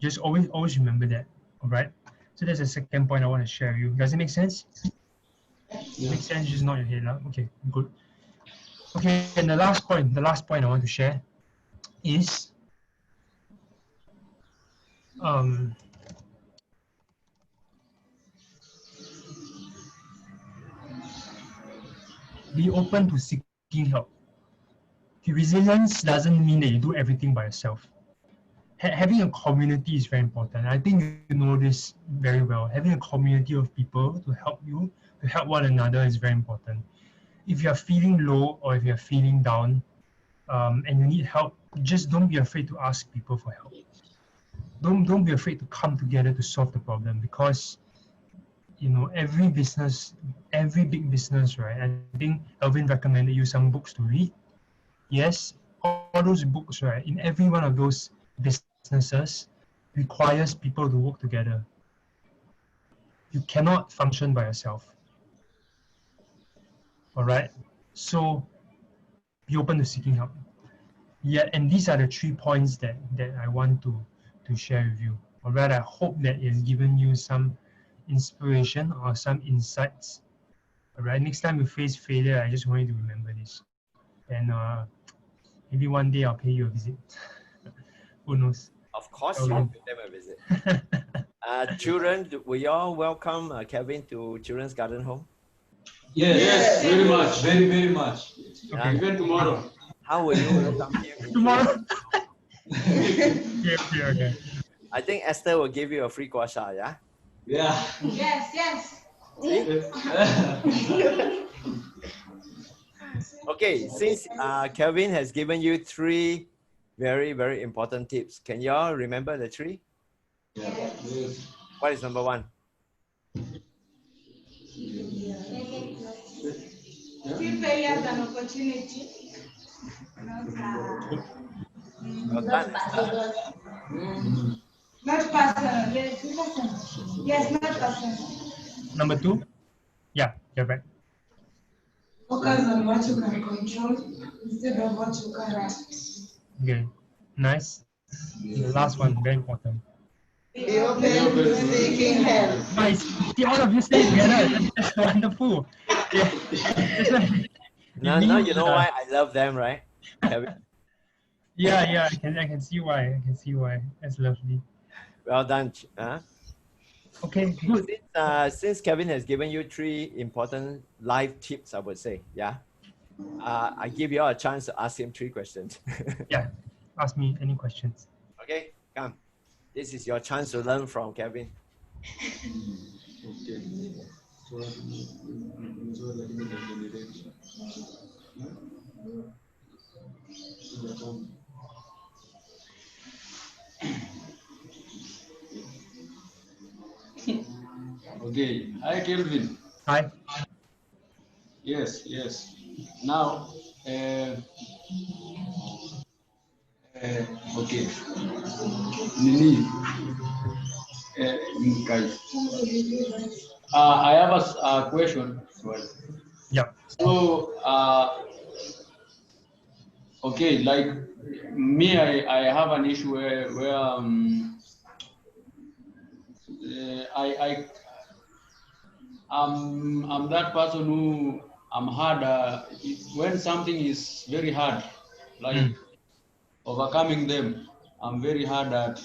Just always remember that, all right? So that's the second point I want to share with you. Does it make sense? Yeah. Makes sense, just nod your head. Okay, good. Okay, and the last point I want to share is be open to seeking help. Resilience doesn't mean that you do everything by yourself. Having a community is very important. I think you know this very well. Having a community of people to help you, to help one another is very important. If you're feeling low or if you're feeling down and you need help, just don't be afraid to ask people for help. Don't be afraid to come together to solve the problem, because every big business, right? I think Elvin recommended you some books to read. Yes, all those books, right? In every one of those businesses requires people to work together. You cannot function by yourself. All right. So be open to seeking help. Yeah, and these are the 3 points that I want to share with you. All right. I hope that it's given you some inspiration or some insights. All right. Next time you face failure, I just want you to remember this. And maybe one day I'll pay you a visit. Who knows? Of course, you will pay them a visit. Children, will you all welcome Kevin to Children's Garden Home? Yes, very much, very, very much. Okay. Even tomorrow. How will you welcome him? Tomorrow. Okay. I think Esther will give you a free guasha, yeah? Yeah. Yes. Okay, since Kevin has given you 3 very, very important tips, can you all remember the 3? Yes. What is number 1? See failure as an opportunity. Well done. Not personal. Yes, personal. Yes, not personal. Number 2. Yeah, you're right. Focus on what you can control instead of what you cannot. Okay, nice. The last one, very important. Be open to seeking help. Nice. See, all of you say it together. That's wonderful. Yeah, that's right. Now, you know why I love them, right? Kevin? Yeah, I can see why. I can see why. That's lovely. Well done. Okay, good. Since Kevin has given you 3 important life tips, I would say, yeah. I give you all a chance to ask him 3 questions. Yeah, ask me any questions. Okay, come. This is your chance to learn from Kevin. Okay. Hi, Kelvin. Hi. Yes. Now, okay. Nini, guys. I have a question. Yeah. So, okay, like me, I have an issue where I'm that person who I'm hard when something is very hard, like overcoming them. I'm very hard at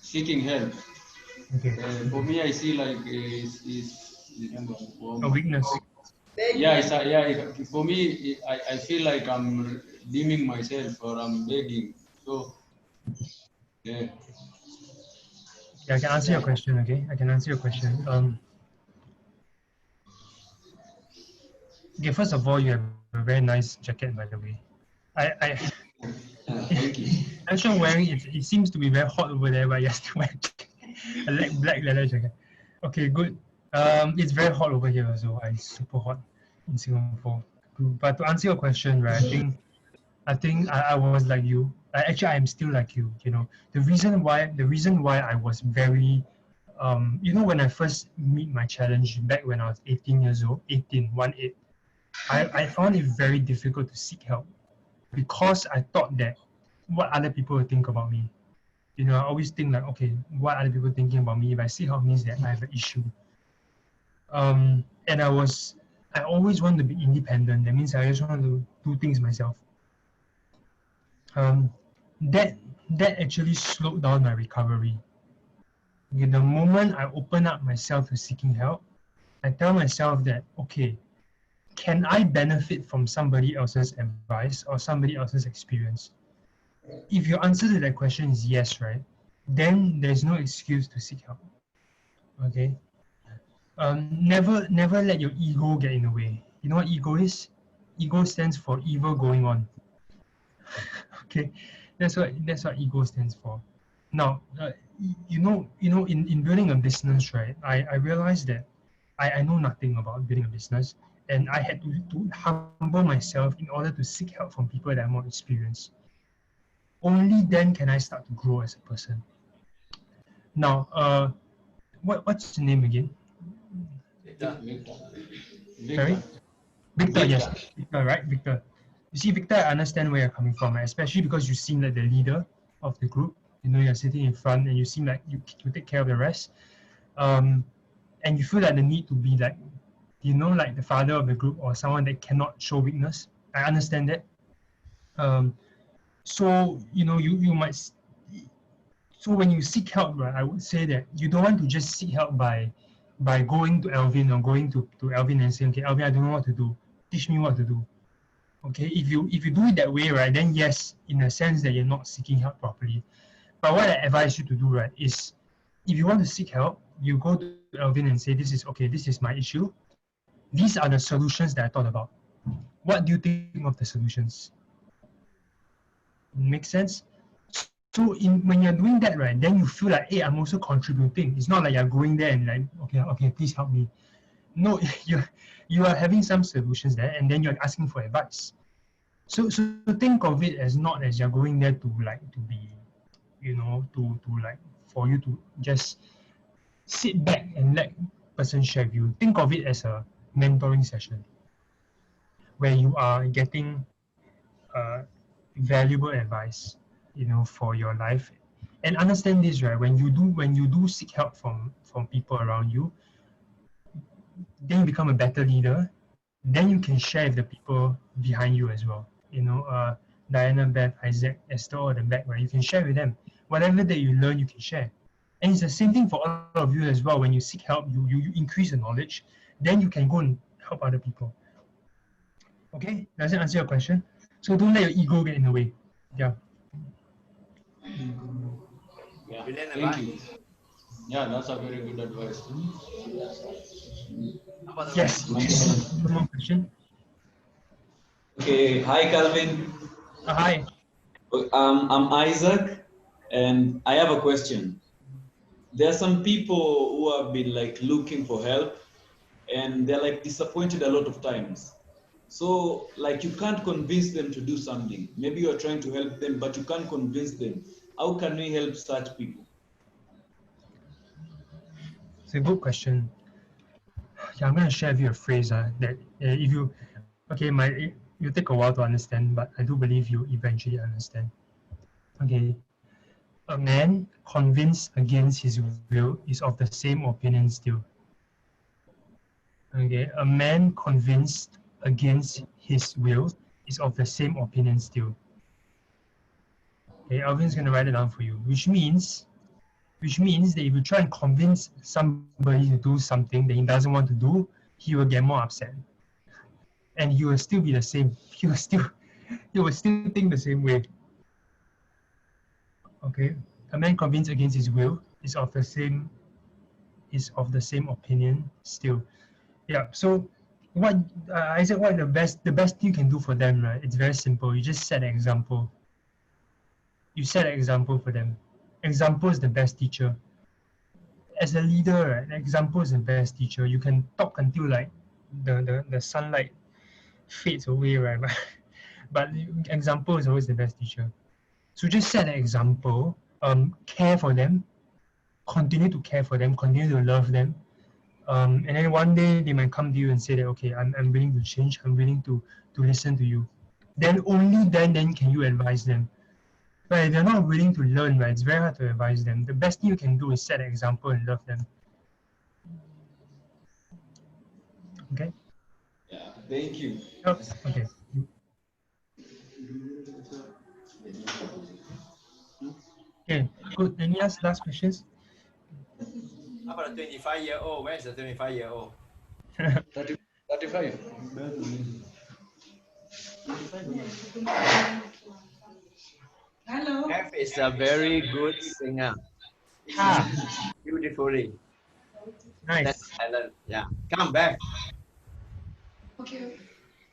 seeking help. Okay. For me, I see like A weakness. for me, I feel like I'm redeeming myself or I'm begging. So yeah. Yeah, I can answer your question. Okay, I can answer your question. Okay, first of all, you have a very nice jacket, by the way. I Thank you. I'm sure wearing it. It seems to be very hot over there, but you're still wearing a black leather jacket. Okay, good. It's very hot over here as well. It's super hot in Singapore. But to answer your question, right? I think I was like you. Actually, I'm still like you. You know, the reason why I was very, you know, when I first meet my challenge back when I was 18 years old, 18, 1-8, I found it very difficult to seek help because I thought that what other people would think about me. You know, I always think like, okay, what other people thinking about me? If I seek help means that I have an issue. And I always want to be independent. That means I just want to do things myself. That actually slowed down my recovery. Okay, the moment I open up myself to seeking help, I tell myself that, okay, can I benefit from somebody else's advice or somebody else's experience? If your answer to that question is yes, right, then there's no excuse to seek help. Okay. Never let your ego get in the way. You know what ego is? Ego stands for evil going on. Okay, that's what ego stands for. Now, in building a business, right? I realized that I know nothing about building a business, and I had to humble myself in order to seek help from people that are more experienced. Only then can I start to grow as a person. Now, what's your name again? Sorry? Victor, yes. Victor, right? Victor. You see, Victor, I understand where you're coming from, right? Especially because you seem like the leader of the group. You know, you're sitting in front and you seem like you take care of the rest. And you feel like the need to be like, you know, like the father of the group or someone that cannot show weakness. I understand that. So, you know, you might, so when you seek help, right, I would say that you don't want to just seek help by going to Alvin or going to Alvin and saying, okay, Alvin, I don't know what to do. Teach me what to do. Okay, if you do it that way, right, then yes, in a sense that you're not seeking help properly. But what I advise you to do, right, is if you want to seek help, you go to Alvin and say, this is my issue. These are the solutions that I thought about. What do you think of the solutions? Make sense? So when you're doing that, right, then you feel like, hey, I'm also contributing. It's not like you're going there and like, okay, please help me. no, you are having some solutions there, and then you're asking for advice. So think of it as not as you're going there to be, to like for you to just sit back and let person share with you. Think of it as a mentoring session where you are getting uh, valuable advice, for your life. And understand this, right? When you do seek help from people around you, then you become a better leader. Then you can share with the people behind you as well. Diana, Beth, Isaac, Esther, all the back, right? You can share with them whatever that you learn. You can share, and it's the same thing for all of you as well. When you seek help, you increase the knowledge, then you can go and help other people. Okay, does that answer your question? So don't let your ego get in the way. Yeah. Yeah. Brilliant Thank advice. you. Yeah, that's a very good advice. How about the Yes. rest? One more question. Okay, hi Calvin. Hi. I'm Isaac, and I have a question. There are some people who have been like looking for help, and they're like disappointed a lot of times. So like you can't convince them to do something. Maybe you're trying to help them, but you can't convince them. How can we help such people? It's a good question. Yeah, I'm gonna share with you a phrase that if you, okay, you take a while to understand, but I do believe you eventually understand. Okay, a man convinced against his will is of the same opinion still. Okay, a man convinced against his will is of the same opinion still. Okay, Alvin's gonna write it down for you, which means that if you try and convince somebody to do something that he doesn't want to do, he will get more upset, and he will still be the same. He will still think the same way. Okay, a man convinced against his will is of the same opinion still. Yeah. So what Isaac, what the best thing you can do for them, right? It's very simple. You just set an example. You set an example for them. Example is the best teacher. As a leader, right, example is the best teacher. You can talk until like the sunlight fades away, right? But example is always the best teacher. So just set an example. Care for them. Continue to care for them. Continue to love them. And then one day they might come to you and say that, okay, I'm willing to change. I'm willing to listen to you. Then only then can you advise them. But if they're not willing to learn, right, it's very hard to advise them. The best thing you can do is set an example and love them. Okay? Yeah, thank you. Yep. Okay. Okay, good. Any last questions? How about a 25-year-old? Where's the 25-year-old? 35. Hello. F is a very good singer. Ah, Beautifully. nice. That's talent. Yeah. Come back. Okay,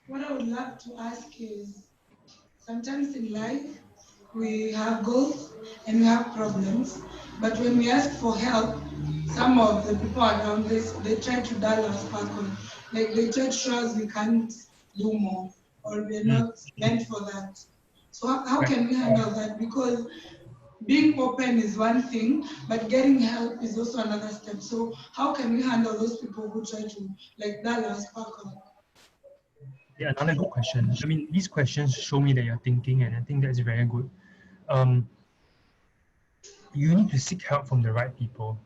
what I would love to ask is sometimes in life we have goals and we have problems, but when we ask for help, some of the people around this they try to dial us back on. Like they try to show us we can't do more or we're not meant for that. So how can we handle that? Because being open is one thing, but getting help is also another step. So how can we handle those people who try to like dial us back on? Yeah, another good question. I mean, these questions show me that you're thinking, and I think that's very good. Um, you need to seek help from the right people.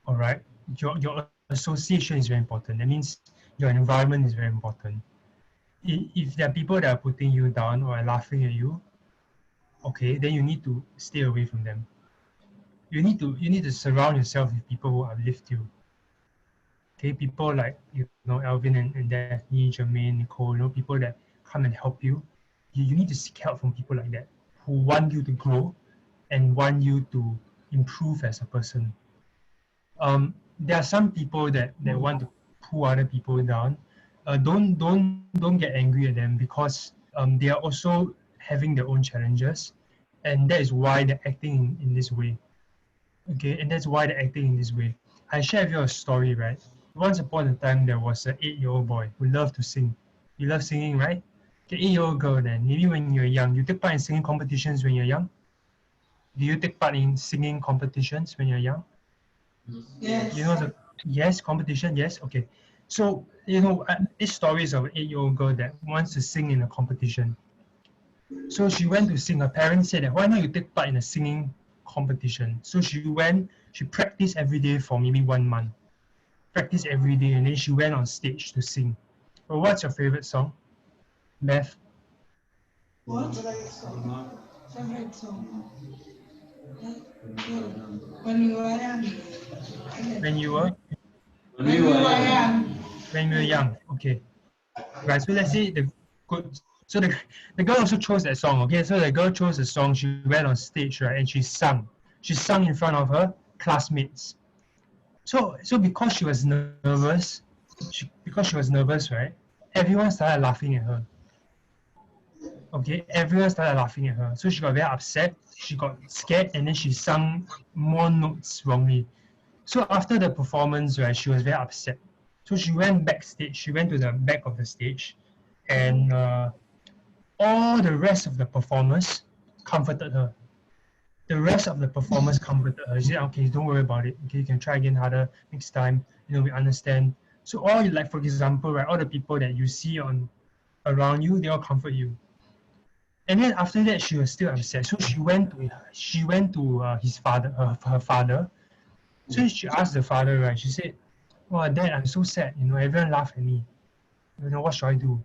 All right, your association is very important. That means your environment is very important. If there are people that are putting you down or are laughing at you, okay, then you need to stay away from them. You need to surround yourself with people who uplift you. Okay, people like Alvin and Daphne, Jermaine, Nicole, people that come and help you. You need to seek help from people like that who want you to grow and want you to improve as a person. There are some people that want to pull other people down. Don't get angry at them because they are also having their own challenges, and that is why they're acting in this way. Okay, and that's why they're acting in this way. I share with you a story, right? Once upon a time, there was an 8-year-old boy who loved to sing. You love singing, right? Okay, 8-year-old girl then. Maybe when you're young, you take part in singing competitions when you're young? Do you take part in singing competitions when you're young? Yes. You know the yes competition, yes, okay. So this story is of an 8-year-old girl that wants to sing in a competition. So she went to sing. Her parents said that why not you take part in a singing competition? So she went. She practiced every day for maybe 1 month. Practiced every day, and then she went on stage to sing. Well, what's your favorite song, Beth? What? Favorite song? When we were young. When you were When we were young. when you were young. Okay. Right. So let's say the girl also chose that song. Okay. So the girl chose the song. She went on stage, right, and she sung. She sung in front of her classmates. So because she was nervous, right, everyone started laughing at her. Okay, everyone started laughing at her. So she got very upset. She got scared, and then she sung more notes wrongly. So after the performance, right, she was very upset. So she went backstage. She went to the back of the stage, and all the rest of the performers comforted her. The rest of the performers comforted her. She said, "Okay, don't worry about it. Okay, you can try again harder next time. We understand." So all, like for example, right, all the people that you see on around you, they all comfort you. And then after that, she was still upset. So she went to his father, her father. So she asked the father, right? She said, "Oh, Dad, I'm so sad. Everyone laughed at me. What should I do?"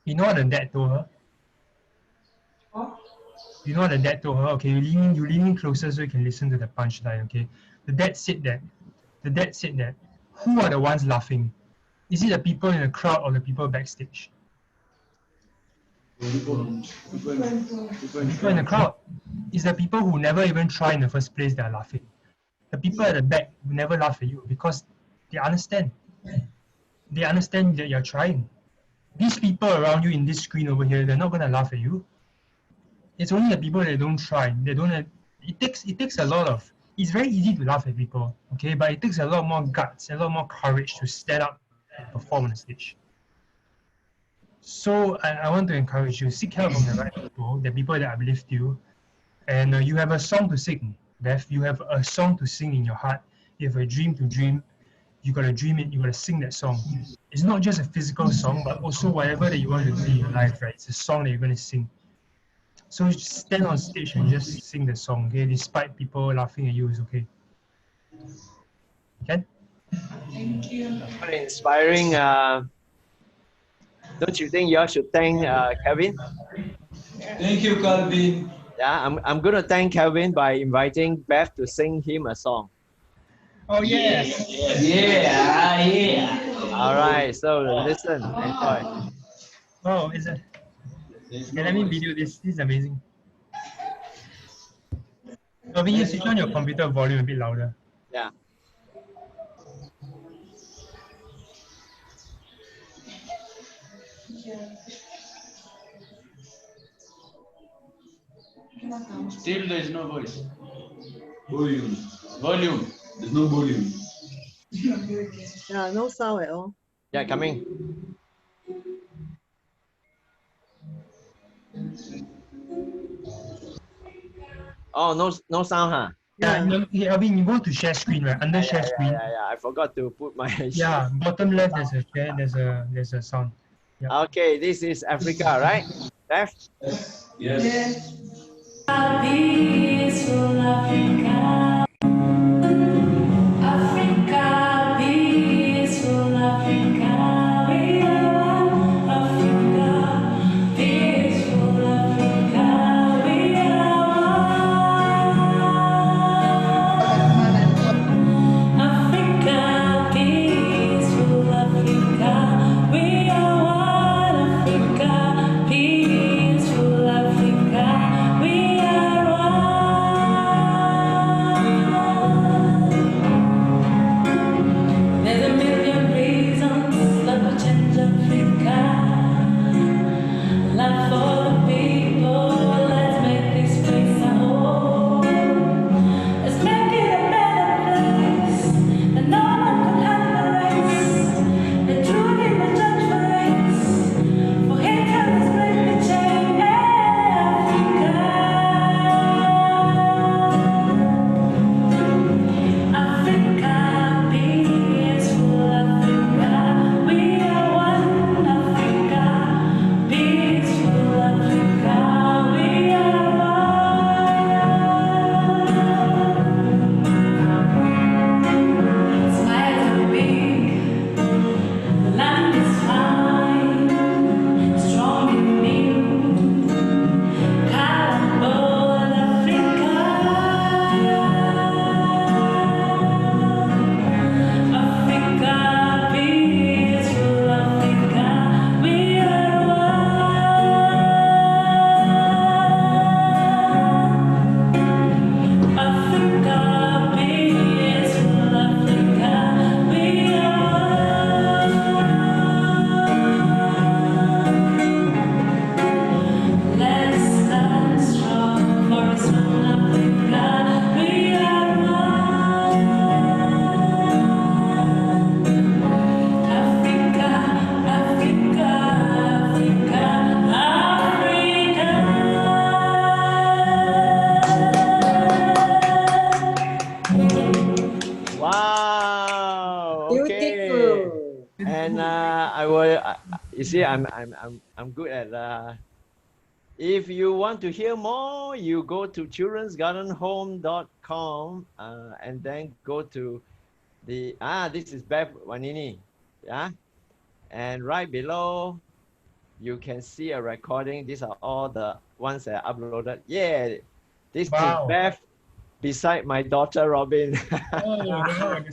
You know what the dad told her? You know what the dad told her? Okay, you lean in closer so you can listen to the punchline. Okay, the dad said that who are the ones laughing? Is it the people in the crowd or the people backstage? People in the crowd. It's the people who never even try in the first place that are laughing. The people at the back will never laugh at you because they understand. They understand that you're trying. These people around you in this screen over here, they're not gonna laugh at you. It's only the people that don't try. They don't. It takes a lot of. It's very easy to laugh at people, okay, but it takes a lot more guts, a lot more courage to stand up and perform on the stage. So I want to encourage you, seek help from the people that uplift you, and you have a song to sing. Beth, you have a song to sing in your heart. You have a dream to dream. You gotta dream it. You gotta sing that song. It's not just a physical song, but also whatever that you want to do in your life, right? It's a song that you're gonna sing. So just stand on stage and just sing the song, okay? Despite people laughing at you, it's okay. Okay? Thank you. Very inspiring. Don't you think you all should thank Kevin? Thank you, Calvin. Yeah, I'm gonna thank Kevin by inviting Beth to sing him a song. Oh yes. Yeah. All right, so listen, enjoy. Oh, is it? Okay, let me video this. This is amazing. Kevin, you switch on your computer volume a bit louder. Yeah. Still there is no voice. Volume. Volume. There's no volume. Yeah, no sound at all. Yeah, coming. Oh, no sound, huh? Yeah, Alvin, you go to share screen, right? Under share screen. Yeah. I forgot to put my. Yeah, bottom left there's a share. There's a sound. Yeah. Okay, this is Africa, right? Beth? Yes. Peaceful Africa, Africa, peaceful Africa, we are one. Africa, peaceful Africa, we are one. Africa, peaceful Africa, we are one. Africa, peaceful Africa, we are one. You see, I'm good at. If you want to hear more, you go to childrensgardenhome.com and then go to the this is Beth Wanini, yeah, and right below you can see a recording. These are all the ones that I uploaded. Yeah, this is Wow. Beth beside my daughter Robin. Oh, no,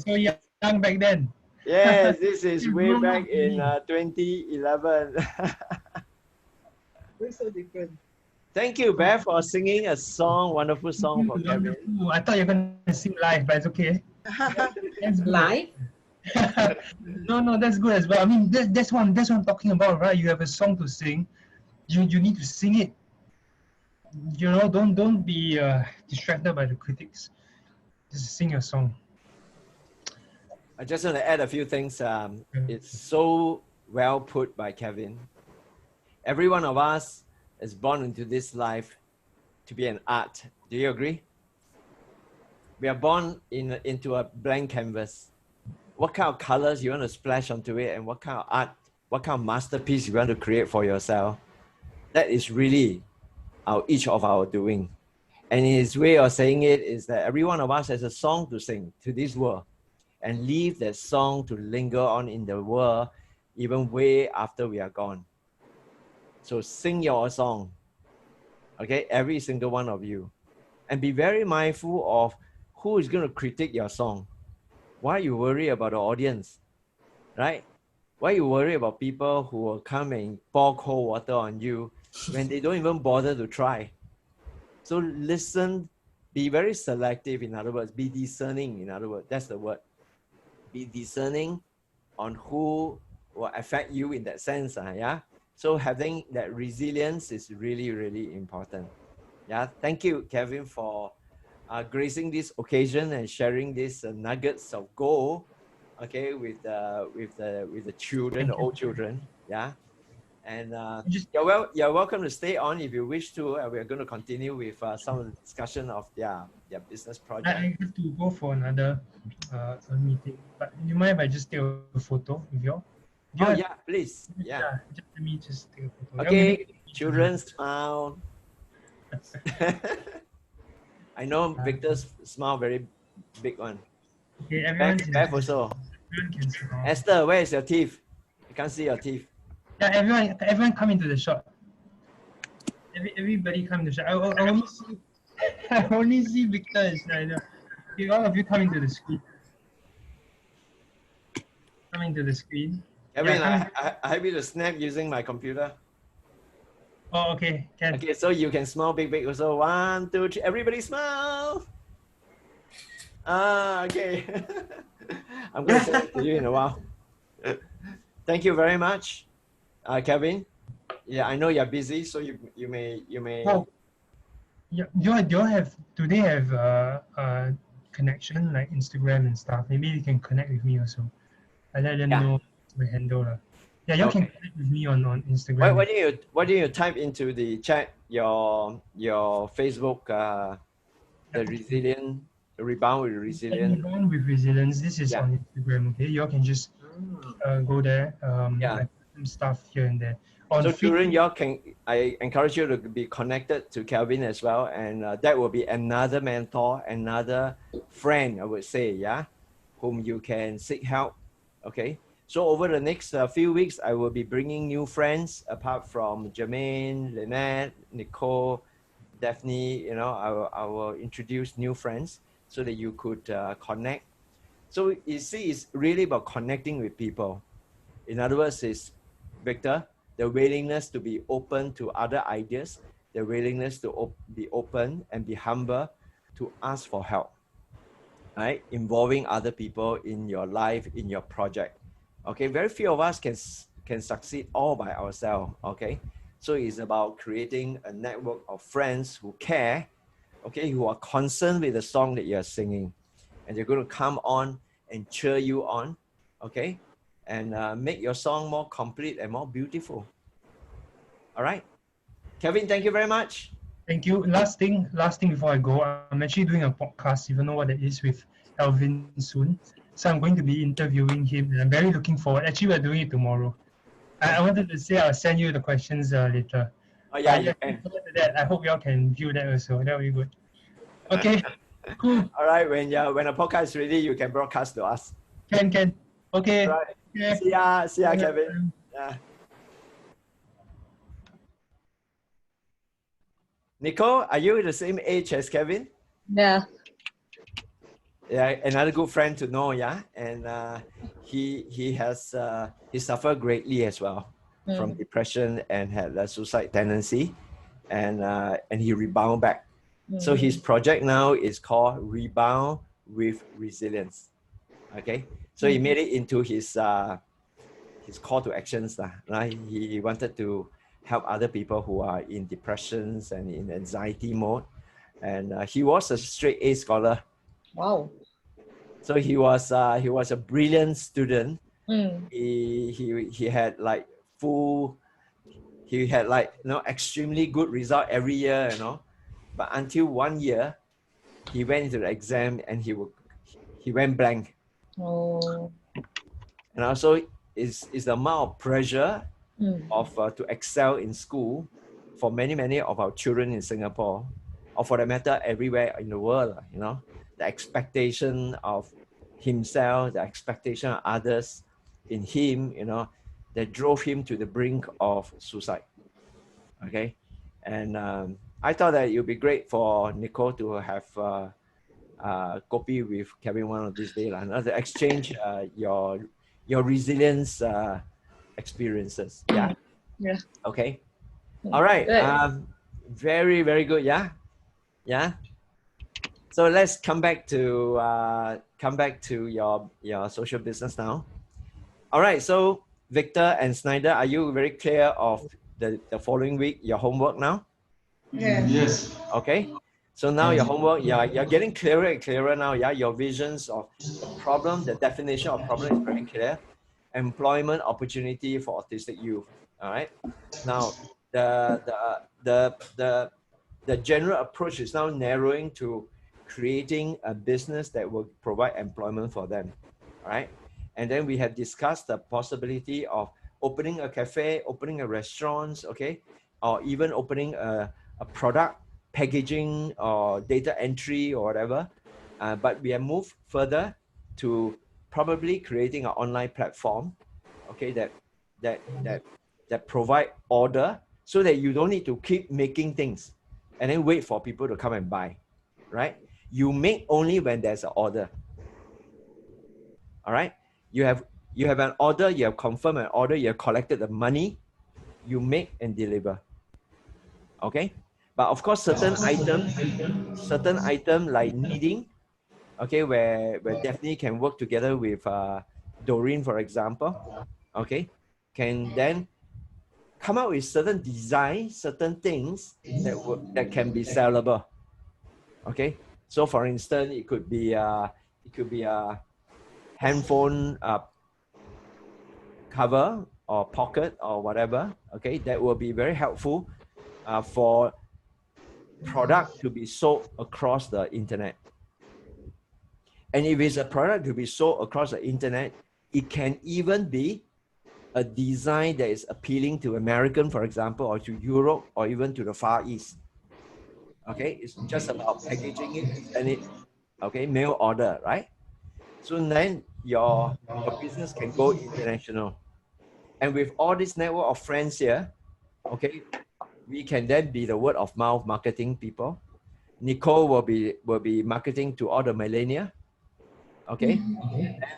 so young back then. Yes, this is way Grown back up in already. 2011. We're so different. Thank you, Beth, for singing a song, wonderful song for Kevin. Wonderful. I thought you were going to sing live, but it's okay. That's good. Live? No, that's good as well. I mean, that's what I'm talking about, right? You have a song to sing, you need to sing it. You know, don't be distracted by the critics. Just sing your song. I just want to add a few things. It's so well put by Kevin. Every one of us is born into this life to be an art. Do you agree? We are born into a blank canvas. What kind of colors you want to splash onto it, and what kind of art, what kind of masterpiece you want to create for yourself? That is really each of our doing. And his way of saying it is that every one of us has a song to sing to this world, and leave that song to linger on in the world even way after we are gone. So sing your song, okay? Every single one of you. And be very mindful of who is going to critique your song. Why you worry about the audience, right? Why you worry about people who will come and pour cold water on you when they don't even bother to try? So listen, be very selective, in other words, be discerning, in other words, that's the word. Be discerning on who will affect you in that sense, yeah? So having that resilience is really, really important. Yeah, thank you, Kevin, for gracing this occasion and sharing these nuggets of gold, okay, with the children, the old children, yeah. And you're welcome to stay on if you wish to. We're going to continue with some of the discussion of their business project. I have to go for another meeting, but you mind if I just take a photo with you? Oh yeah, please. Yeah. Just let me just take a photo. Okay, children smile. I know Victor's smile very big one. Okay, everyone. Beth also. Everyone can smile. Esther, where is your teeth? I can't see your teeth. Yeah, everyone come into the shot. Everybody come into the shot. I only see Victor and Schneider. Okay, all of you come into the screen. Come into the screen. Kevin, Yeah, I have you to snap using my computer. Oh, okay. Can. Okay, so you can smile big also. 1, 2, 3. Everybody smile. Okay. I'm going to send it to you in a while. Thank you very much, Kevin. Yeah, I know you're busy, so you may. Oh, yeah. Do they have connection like Instagram and stuff? Maybe you can connect with me also. I let them know my handle. Yeah, you can connect with me on Instagram. Why don't you type into the chat your Facebook the resilient rebound with resilient. Rebound with resilience. This is on Instagram. Okay, you all can just go there. Like some stuff here and there. So children, I encourage you to be connected to Kelvin as well, and that will be another mentor, another friend, I would say, yeah, whom you can seek help. Okay. So over the next few weeks, I will be bringing new friends apart from Jermaine, Lynette, Nicole, Daphne. You know, I will introduce new friends so that you could connect. So you see, it's really about connecting with people. In other words, it's Victor, the willingness to be open to other ideas, the willingness to be open and be humble to ask for help, right? Involving other people in your life, in your project. Okay, very few of us can succeed all by ourselves, okay? So it's about creating a network of friends who care, okay, who are concerned with the song that you're singing. And they're going to come on and cheer you on, okay? And make your song more complete and more beautiful. All right? Kevin, thank you very much. Thank you. Last thing before I go, I'm actually doing a podcast, you know what that is, with Alvin soon. So I'm going to be interviewing him, and I'm very looking forward. Actually, we're doing it tomorrow. I wanted to say I'll send you the questions later. Oh yeah, But you yeah, can. forward to that. I hope y'all can view that also. That will be good. Okay, cool. All right, when a podcast is ready, you can broadcast to us. Can. Okay. All right. Yeah. See ya, Kevin. Yeah. Nicole, are you the same age as Kevin? Yeah. Yeah, another good friend to know. Yeah, and he has he suffered greatly as well from depression and had a suicide tendency, and he rebound back. So his project now is called Rebound with Resilience. Okay, so he made it into his call to actions, right? He wanted to help other people who are in depressions and in anxiety mode, and he was a straight A scholar. Wow. So he was a brilliant student. Mm. He had like extremely good result every year, but until 1 year he went into the exam and he went blank. Oh. And also is the amount of pressure of to excel in school for many of our children in Singapore, or for that matter everywhere in the world. The expectation of himself, the expectation of others in him, that drove him to the brink of suicide. Okay, and I thought that it would be great for Nicole to have copy with Kevin one of these days, to exchange your resilience experiences. Yeah. Yeah. Okay. All right. Good. Very good. Yeah. Yeah. So let's come back to your social business now. All right. So Victor and Snyder, are you very clear of the following week, your homework now? Yes. Yes. Okay. So now your homework, you're getting clearer and clearer now. Yeah, your visions of the problem, the definition of problem is very clear. Employment opportunity for autistic youth. All right. Now the general approach is now narrowing to creating a business that will provide employment for them. All right. And then we have discussed the possibility of opening a cafe, opening a restaurant, okay, or even opening a product packaging or data entry or whatever. But we have moved further to probably creating an online platform, okay, that provide order so that you don't need to keep making things and then wait for people to come and buy, right? You make only when there's an order. All right. You have an order, you have confirmed an order, you have collected the money, you make and deliver. Okay. But of course, certain item like kneading, okay, where Daphne can work together with Doreen, for example, okay, can then come up with certain designs, certain things that can be sellable. Okay. So for instance, it could be a handphone cover or pocket or whatever, okay, that will be very helpful for product to be sold across the internet. And if it's a product to be sold across the internet, it can even be a design that is appealing to American, for example, or to Europe, or even to the Far East. Okay, it's just about packaging it, send it, okay, mail order, right? So then your business can go international. And with all this network of friends here, okay, we can then be the word of mouth marketing people. Nicole will be marketing to all the millennia, okay.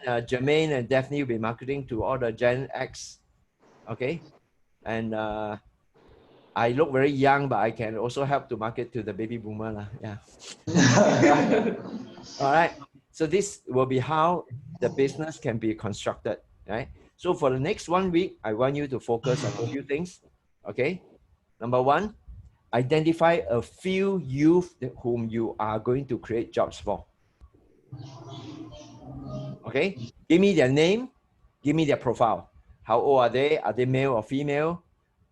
And Jermaine and Daphne will be marketing to all the Gen X, okay. And I look very young, but I can also help to market to the baby boomer, yeah. All right. So this will be how the business can be constructed, right? So for the next 1 week, I want you to focus on a few things, okay? Number one, identify a few youth whom you are going to create jobs for. Okay? Give me their name, give me their profile. How old are they? Are they male or female?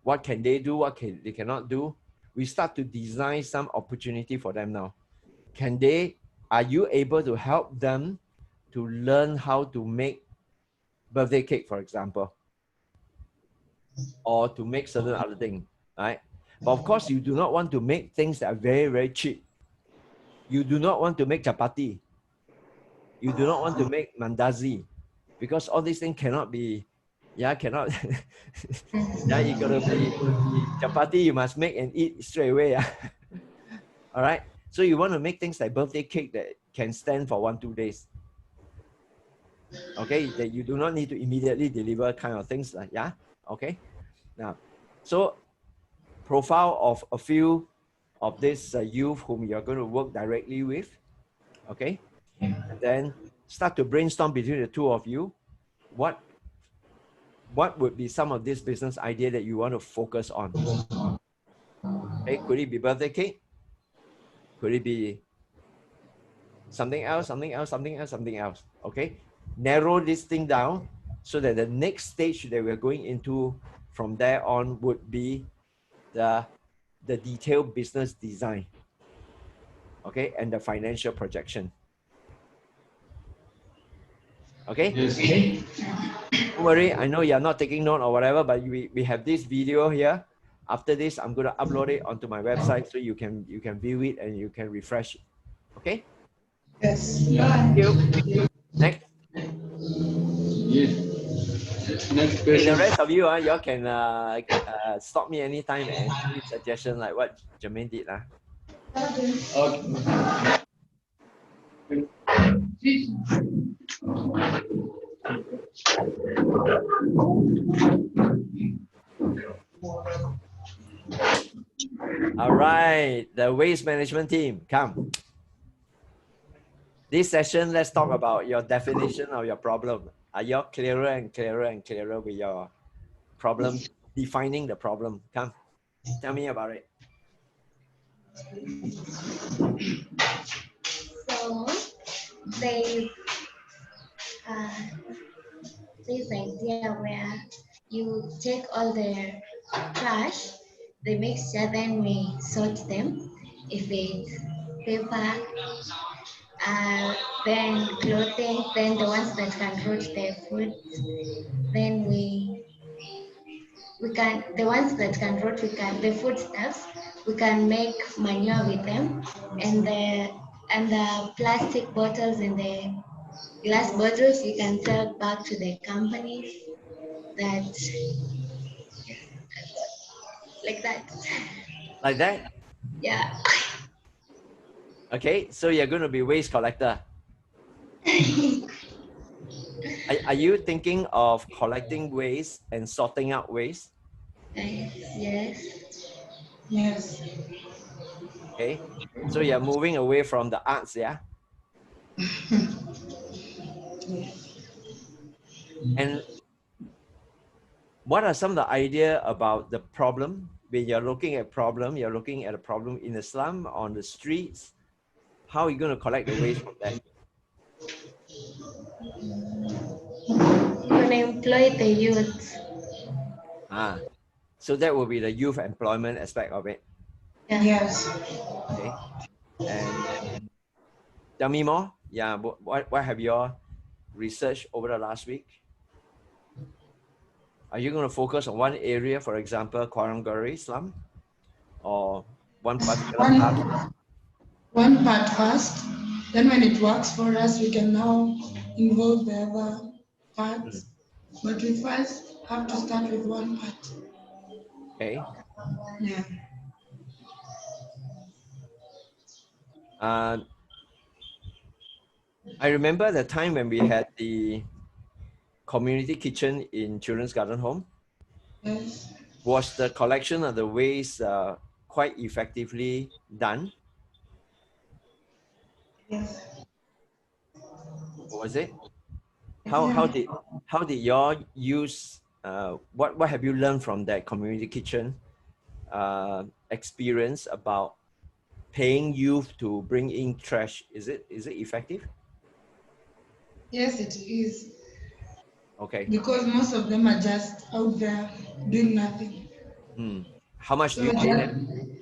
What can they do? What they cannot do? We start to design some opportunity for them now. Are you able to help them to learn how to make birthday cake, for example? or to make certain other thing, right? But of course, you do not want to make things that are very, very cheap. You do not want to make chapati. You do not want to make mandazi, because all these things cannot be, cannot. You gotta be chapati. You must make and eat straight away. Yeah. All right. So you want to make things like birthday cake that can stand for 1-2 days. Okay, that you do not need to immediately deliver kind of things. Okay. Now, so profile of a few of this youth whom you're going to work directly with. Okay, and then start to brainstorm between the two of you. What would be some of this business idea that you want to focus on? Okay, could it be birthday cake? Could it be something else, something else, something else, something else? Okay, narrow this thing down so that the next stage that we're going into from there on would be the detailed business design. Okay, and the financial projection. Okay. Yes. Don't worry, I know you're not taking note or whatever, but we have this video here. After this, I'm going to upload it onto my website so you can view it and you can refresh it. Okay? Yes. Thank you. Next. Yes. Next Okay, question. the rest of you, you all can stop me anytime and give suggestion like what Jermaine did. Okay. All right, the waste management team, come. This session, let's talk about your definition of your problem. Are you all clearer and clearer and clearer with your problem, defining the problem? Come, tell me about it. So they this idea where you take all the trash, the mixture, then we sort them. If it's paper, then clothing, then the ones that can rot the food, then we can, the ones that can rot, the foodstuffs, we can make manure with them, and the plastic bottles and the glass bottles you can sell back to the companies that, like that. Like that? Yeah. Okay, so you're going to be waste collector. Are you thinking of collecting waste and sorting out waste? Yes. Yes. Okay, so you're moving away from the arts, yeah? And what are some of the idea about the problem? When you're looking at problem, you're looking at a problem in the slum, on the streets. How are you going to collect the waste from there? You're going to employ the youth. So that will be the youth employment aspect of it. Yes. Okay. And tell me more. Yeah, what have you researched over the last week? Are you going to focus on one area, for example, Kwarangari slum, or one particular part? One part first. Then when it works for us, we can now involve the other parts. But we first have to start with one part. Okay. Yeah. I remember the time when we had the community kitchen in Children's Garden Home. Yes. Was the collection of the waste quite effectively done? Yes. Was it? How did y'all use what have you learned from that community kitchen experience about paying youth to bring in trash? Is it effective? Yes, it is. Okay. Because most of them are just out there doing nothing. How much do you pay them?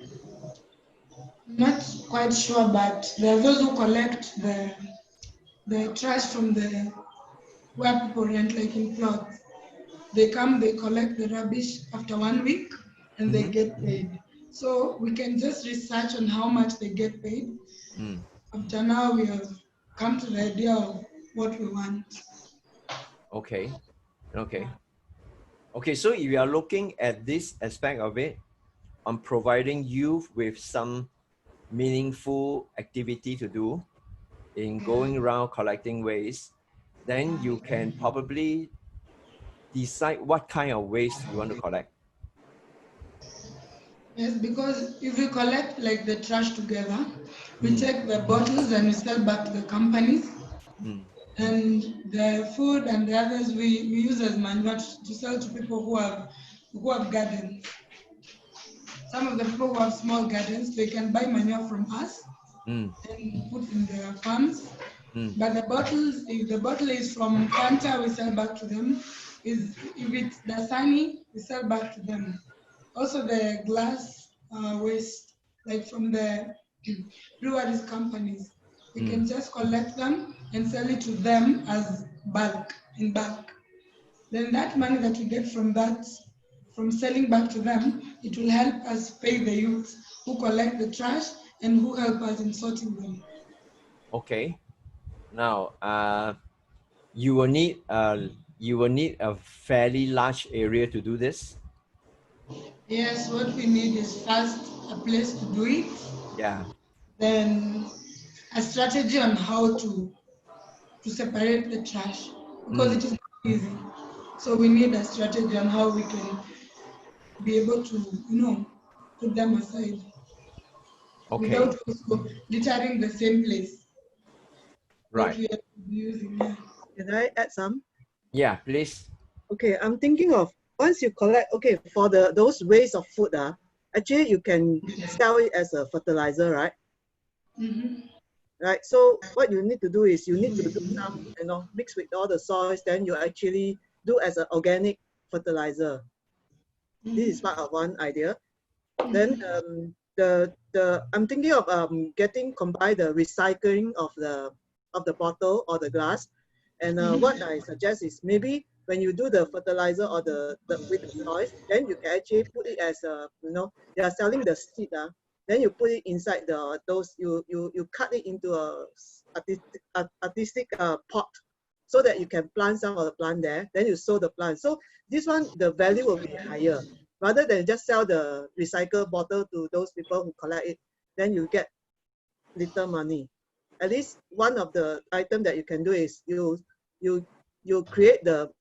Not quite sure, but there are those who collect the trash from the where people rent, like in plots. they come, they collect the rubbish after 1 week, and they Mhm. get paid. So we can just research on how much they get paid. Mm. After now, we have come to the idea of what we want. Okay. Okay. Okay. So if you are looking at this aspect of it, on providing you with some meaningful activity to do in going around collecting waste, then you can probably decide what kind of waste you want to collect. Yes, because if we collect like the trash together, we Mm. take the bottles and we sell back to the companies, Mm. and the food and the others we use as manure to sell to people who have gardens. Some of the people who have small gardens, they can buy manure from us Mm. and put in their farms. Mm. But the bottles, if the bottle is from Fanta, we sell back to them. If it's Dasani, we sell back to them. Also the glass waste, like from the breweries companies, we Mm. can just collect them and sell it to them as bulk, in bulk. Then that money that we get from that, from selling back to them, it will help us pay the youth who collect the trash and who help us in sorting them. Okay. Now, you will need a fairly large area to do this. Yes, what we need is first a place to do it, Yeah. then a strategy on how to separate the trash, because Mm. it is not easy. So we need a strategy on how we can be able to, put them aside Okay. without also littering the same place that Right. we are using. Yeah. Can I add some? Yeah, please. Okay, I'm thinking of once you collect, okay, for those waste of food, actually you can sell it as a fertilizer, right? Mm-hmm. Right. So what you need to do is you need to do some, mix with all the soils, then you actually do as an organic fertilizer. This is part of one idea. Then the I'm thinking of getting combine the recycling of the bottle or the glass, and what I suggest is maybe when you do the fertilizer or the with the soils, then you can actually put it as a they are selling the seed, then you put it inside those you cut it into a artistic pot so that you can plant some of the plant there, then you sow the plant. So this one the value will be higher rather than just sell the recycled bottle to those people who collect it, then you get little money. At least one of the item that you can do is you create the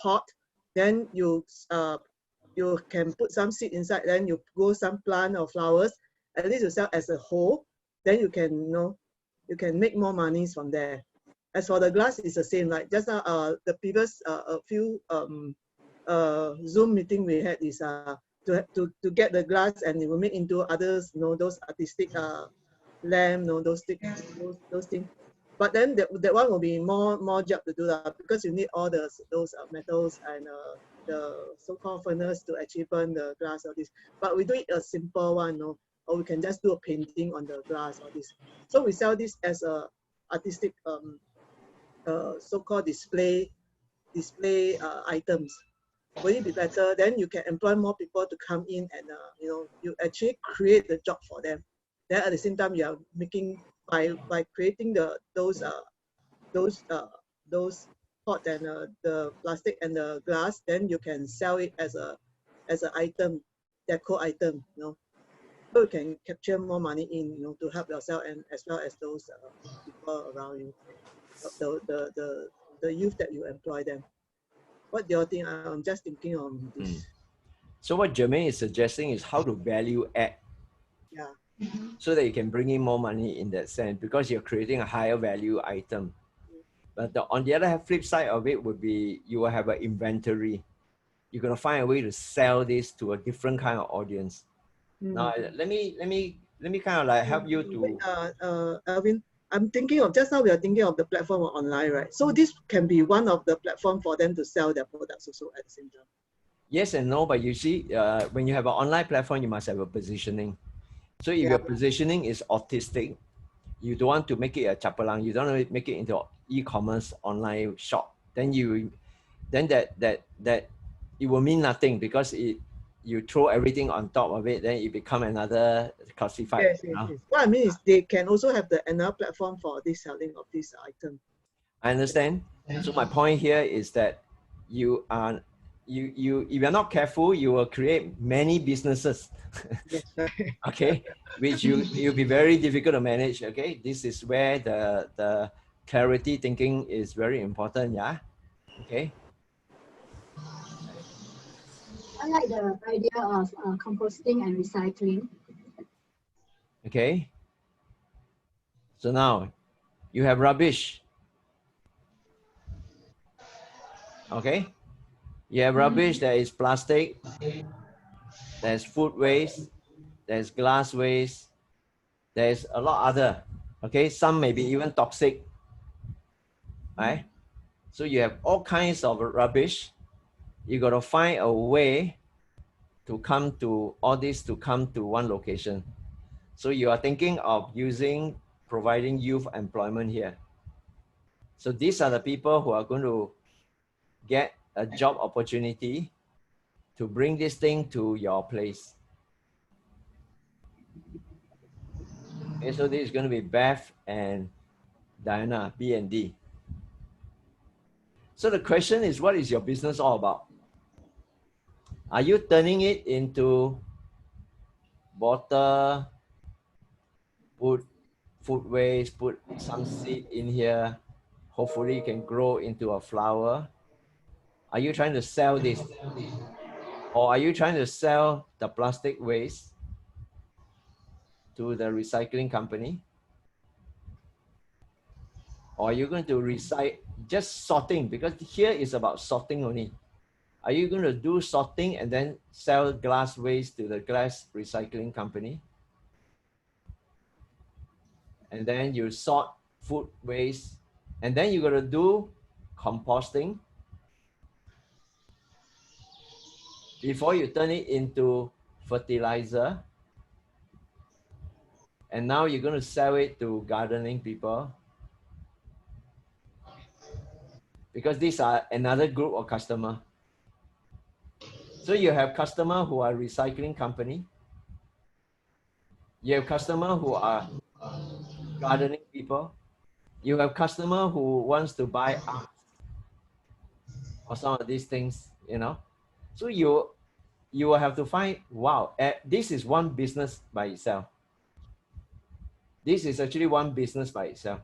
pot, then you can put some seed inside, then you grow some plant or flowers. At least you sell as a whole, then you can you can make more monies from there. As for the glass, it's the same. Like just now, the previous a few Zoom meeting we had is to get the glass and it will make into others, those artistic lamp, those things. But then that one will be more job to do that because you need all those metals and the so-called furnace to actually burn the glass or this. But we do it a simple one, or we can just do a painting on the glass or this. So we sell this as a artistic so-called display items. Will it be better? Then you can employ more people to come in and you actually create the job for them. Then at the same time you are making by creating those pot and the plastic and the glass, then you can sell it as an item, deco item, so you can capture more money in, to help yourself and as well as those people around you, the youth that you employ them. What do you think? I'm just thinking on this. So what Jermaine is suggesting is how to value add Yeah. so that you can bring in more money in that sense because you're creating a higher value item. But on the other hand, flip side of it would be you will have an inventory. You're gonna find a way to sell this to a different kind of audience. Now let me kind of like help you to. Alvin, I'm thinking of just now we are thinking of the platform online, right? So this can be one of the platform for them to sell their products also at the same time. Yes and no, but you see, when you have an online platform, you must have a positioning. So if your positioning is autistic, you don't want to make it a chapalang, you don't want to make it into e-commerce online shop, then that it will mean nothing because you throw everything on top of it, then it become another classified. Yes, yes, yes. What I mean is they can also have another platform for this selling of this item. I understand. So my point here is that you are if you're not careful, you will create many businesses. Yes, right. Okay, which you'll be very difficult to manage. Okay, this is where the clarity thinking is very important. Yeah. Okay. I like the idea of composting and recycling. Okay. So now you have rubbish. Okay. You have rubbish. There is plastic. There's food waste. There's glass waste. There's a lot other. Okay. Some may be even toxic. Right. So you have all kinds of rubbish. You got to find a way to come to all this to come to one location. So you are thinking of providing youth employment here. So these are the people who are going to get a job opportunity to bring this thing to your place. Okay, so this is going to be Beth and Diana, B and D. So the question is, what is your business all about? Are you turning it into bottle, put food waste, put some seed in here, hopefully it can grow into a flower? Are you trying to sell this? Or are you trying to sell the plastic waste to the recycling company? Or are you going to recycle, just sorting? Because here is about sorting only. Are you going to do sorting and then sell glass waste to the glass recycling company? And then you sort food waste, and then you're going to do composting before you turn it into fertilizer. And now you're going to sell it to gardening people, because these are another group of customer. So you have customer who are recycling company. You have customer who are gardening people. You have customer who wants to buy art or some of these things, you know. So you will have to find, wow, this is one business by itself. This is actually one business by itself.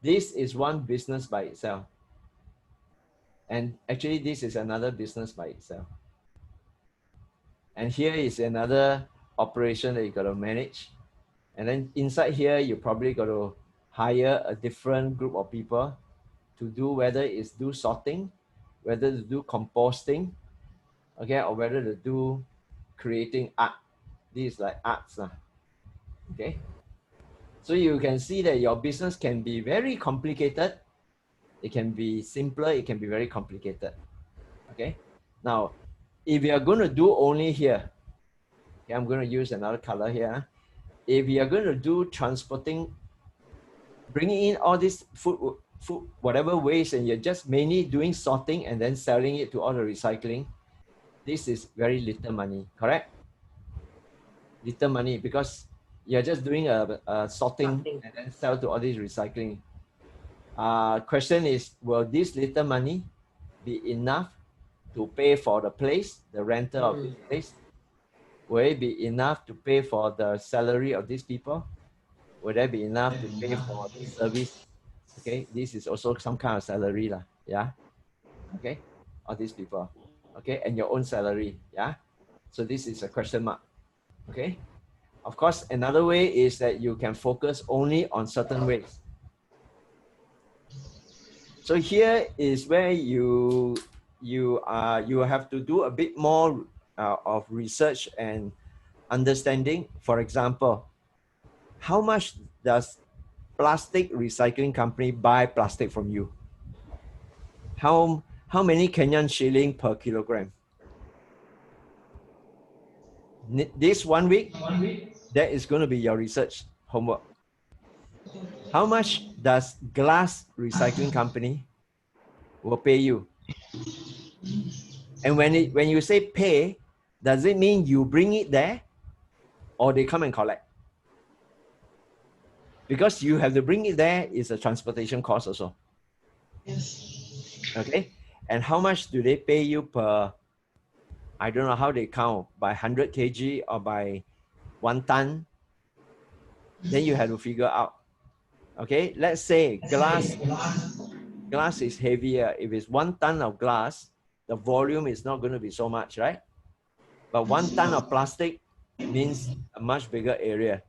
This is one business by itself. And actually this is another business by itself. And here is another operation that you got to manage. And then inside here, you probably got to hire a different group of people to do, whether it's do sorting, whether to do composting, okay, or whether to do creating art. This is like arts, okay. So you can see that your business can be very complicated. It can be simpler. It can be very complicated. Okay. Now, if you are going to do only here, okay, I'm going to use another color here. If you are going to do transporting, bringing in all this food, whatever waste, and you're just mainly doing sorting and then selling it to all the recycling, this is very little money, correct? Little money, because you're just doing a sorting and then sell to all these recycling. Question is, will this little money be enough to pay for the place, the rental of this place? Will it be enough to pay for the salary of these people? Will that be enough to pay for the service? Okay, this is also some kind of salary, yeah. Okay, all these people. Okay, and your own salary, yeah. So this is a question mark. Okay, of course, another way is that you can focus only on certain ways. So here is where you have to do a bit more of research and understanding. For example, how much does plastic recycling company buy plastic from you? How many Kenyan shilling per kilogram? This 1 week, that is going to be your research homework. How much does glass recycling company will pay you? And when you say pay, does it mean you bring it there or they come and collect? Because you have to bring it there is a transportation cost also. Yes. Okay. And how much do they pay you per, I don't know how they count, by 100 kg or by 1 ton? Then you have to figure out. Okay. Let's say glass is heavier. If it's 1 ton of glass, the volume is not going to be so much, right? But 1 ton of plastic means a much bigger area.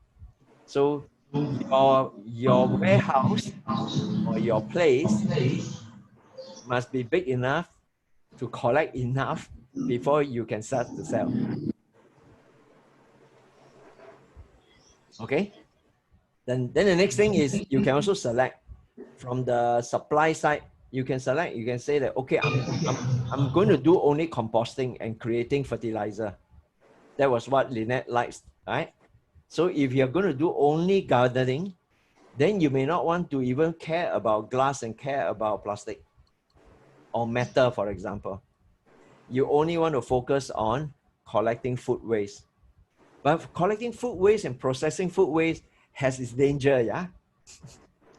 So your warehouse or your place must be big enough to collect enough before you can start to sell. Okay. Then the next thing is you can also select from the supply side. You can select. You can say that okay, I'm going to do only composting and creating fertilizer. That was what Lynette likes, right? So if you're going to do only gardening, then you may not want to even care about glass and care about plastic or metal, for example. You only want to focus on collecting food waste. But collecting food waste and processing food waste has its danger, yeah?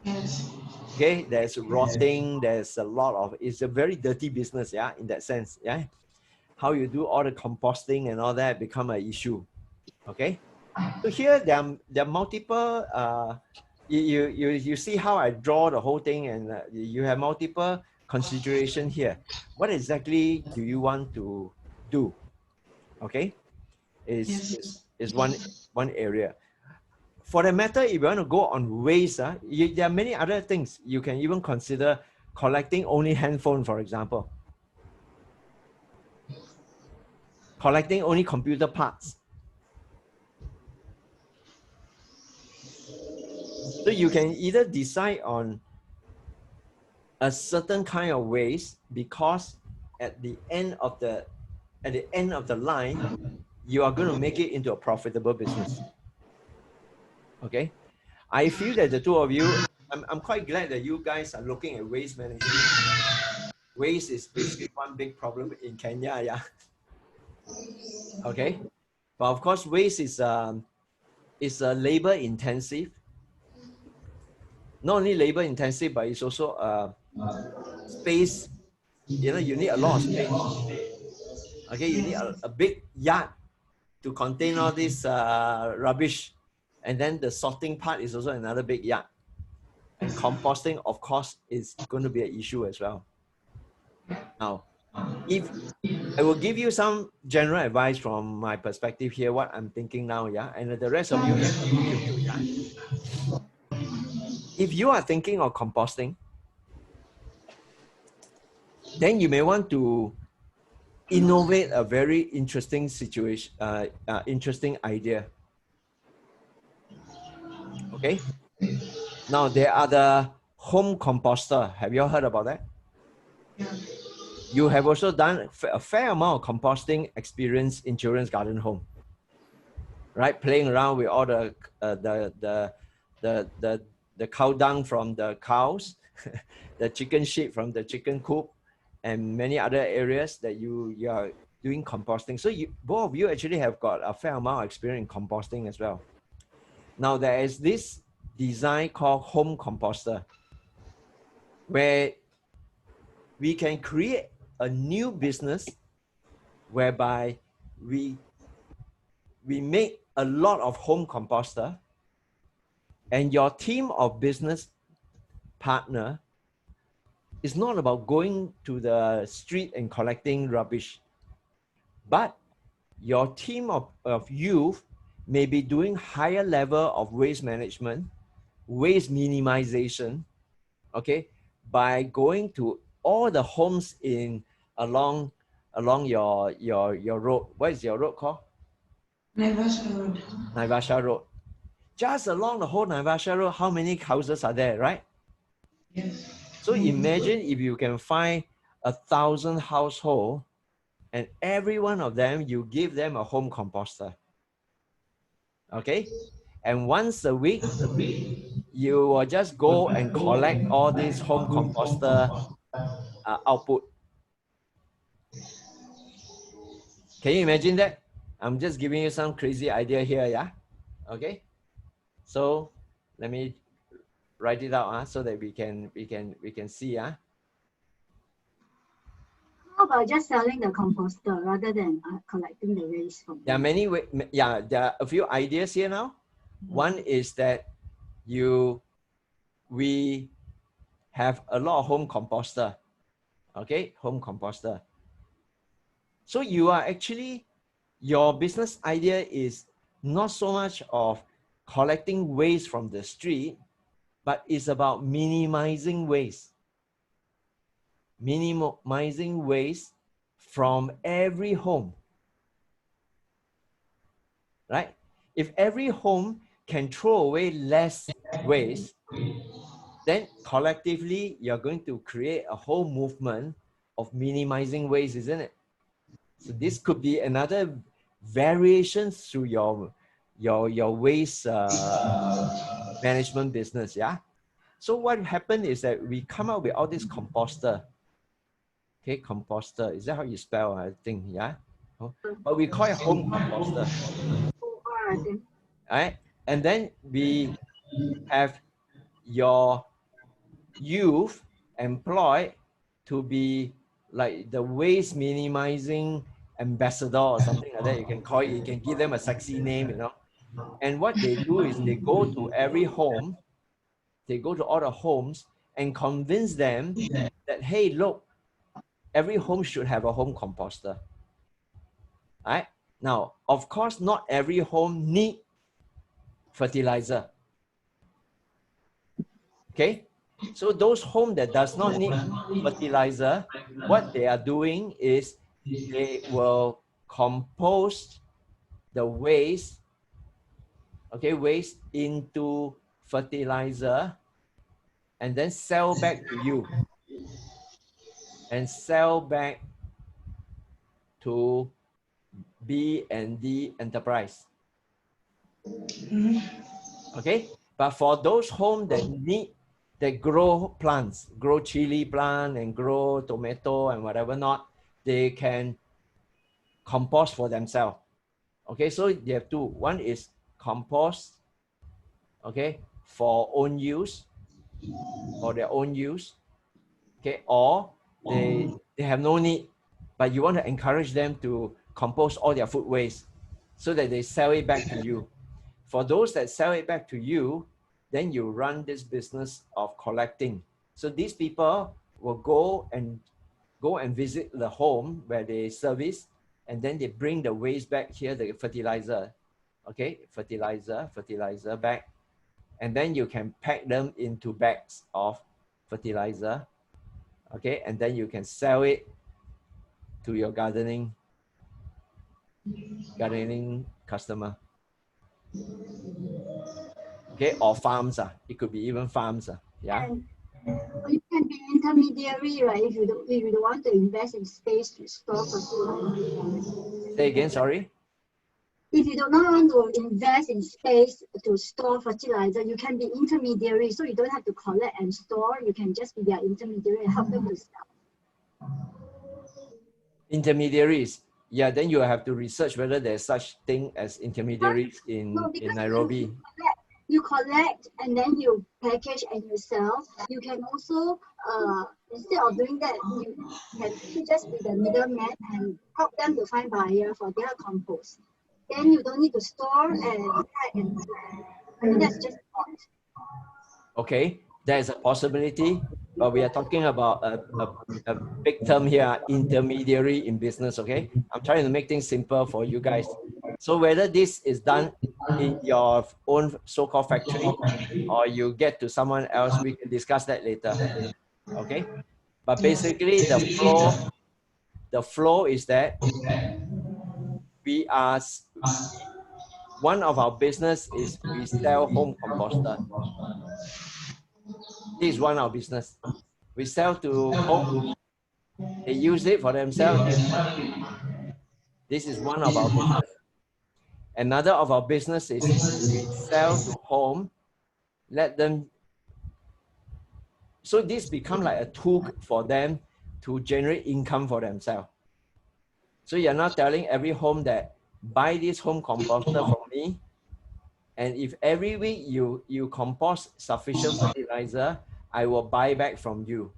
Yes. Okay, there's rotting, there's a lot of, it's a very dirty business, yeah, in that sense, yeah? How you do all the composting and all that become an issue, okay? So here there are multiple, you see how I draw the whole thing, and you have multiple consideration here. What exactly do you want to do? Okay, is one area. For the matter, if you want to go on waste, there are many other things. You can even consider collecting only handphone, for example. Collecting only computer parts. So you can either decide on a certain kind of waste, because at the end of the line, you are going to make it into a profitable business. Okay, I feel that the two of you, I'm quite glad that you guys are looking at waste management. Waste is basically one big problem in Kenya, yeah. Okay, but of course, waste is labor intensive. Not only labor intensive, but it's also space. You know, you need a lot of space. Okay, you need a big yard to contain all this rubbish. And then the sorting part is also another big yard. And composting, of course, is going to be an issue as well. Now, if I will give you some general advice from my perspective here, what I'm thinking now, yeah, and the rest of you can contribute, yeah. If you are thinking of composting, then you may want to innovate a very interesting situation, interesting idea. Okay. Now there are the home composter. Have you heard about that? Yeah. You have also done a fair amount of composting experience in children's garden home, right? Playing around with all the cow dung from the cows, the chicken shit from the chicken coop, and many other areas that you are doing composting. So both of you actually have got a fair amount of experience in composting as well. Now there is this design called home composter, where we can create a new business whereby we make a lot of home composter, and your team of business partner is not about going to the street and collecting rubbish, but your team of youth may be doing higher level of waste management, waste minimization, okay, by going to all the homes along your road. What is your road called? Naivasha Road. Naivasha Road. Just along the whole Naivasha Road, how many houses are there, right? Yes. So imagine if you can find 1,000 households, and every one of them, you give them a home composter. Okay? And once a week, you will just go and collect all this home composter output. Can you imagine that? I'm just giving you some crazy idea here, yeah? Okay. So let me write it out so that we can see. How about just selling the composter rather than collecting the waste from There are them? many ways. Yeah, there are a few ideas here now. One is that we have a lot of home composter. Okay, home composter. So you are actually, your business idea is not so much of collecting waste from the street, but it's about minimizing waste. Minimizing waste from every home. Right? If every home can throw away less waste, then collectively you're going to create a whole movement of minimizing waste, isn't it? So this could be another variation through your waste management business, yeah. So what happened is that we come up with all this composter. Okay, composter, is that how you spell? I think, yeah. But we call it home composter. Right? And then we have your youth employed to be like the waste minimizing ambassador or something like that. You can call it, you can give them a sexy name, you know. And what they do is they go to every home, they go to all the homes and convince them that, hey, look, every home should have a home composter. Right? Now, of course, not every home need fertilizer. Okay? So those homes that does not need fertilizer, what they are doing is they will compost the waste, okay, waste into fertilizer and then sell back to you and sell back to B&D Enterprise. Okay, but for those homes that grow plants, grow chili plant and grow tomato and whatever not, they can compost for themselves. Okay, so they have two. One is compost, okay, for own use, for their own use, okay, or they have no need, but you want to encourage them to compost all their food waste so that they sell it back to you. For those that sell it back to you, then you run this business of collecting. So these people will go and visit the home where they service, and then they bring the waste back here, the fertilizer, okay, fertilizer back, and then you can pack them into bags of fertilizer, okay, and then you can sell it to your gardening customer, okay, or farms. It could be even farms. Yeah. And you can be intermediary, right? If you don't want to invest in space to store fertilizer. Say again, sorry. If you do not want to invest in space to store fertilizer, you can be intermediary. So you don't have to collect and store. You can just be their intermediary and help them to sell. Intermediaries. Yeah, then you have to research whether there's such thing as intermediaries in Nairobi. You collect and then you package and you sell. You can also, instead of doing that, you can just be the middleman and help them to find buyer for their compost. Then you don't need to store and pack and I mean, that's just thought. Okay, there's a possibility, but we are talking about a big term here, intermediary in business, okay? I'm trying to make things simple for you guys. So whether this is done in your own so-called factory or you get to someone else, we can discuss that later, okay? But basically the flow is that one of our business is we sell home composter. This is one of our business. We sell to home, they use it for themselves, they sell it. This is one of our business. Another of our business is we sell to home, let them, so this become like a tool for them to generate income for themselves. So you're now telling every home that buy this home composter from me, and if every week you compost sufficient fertilizer, I will buy back from you.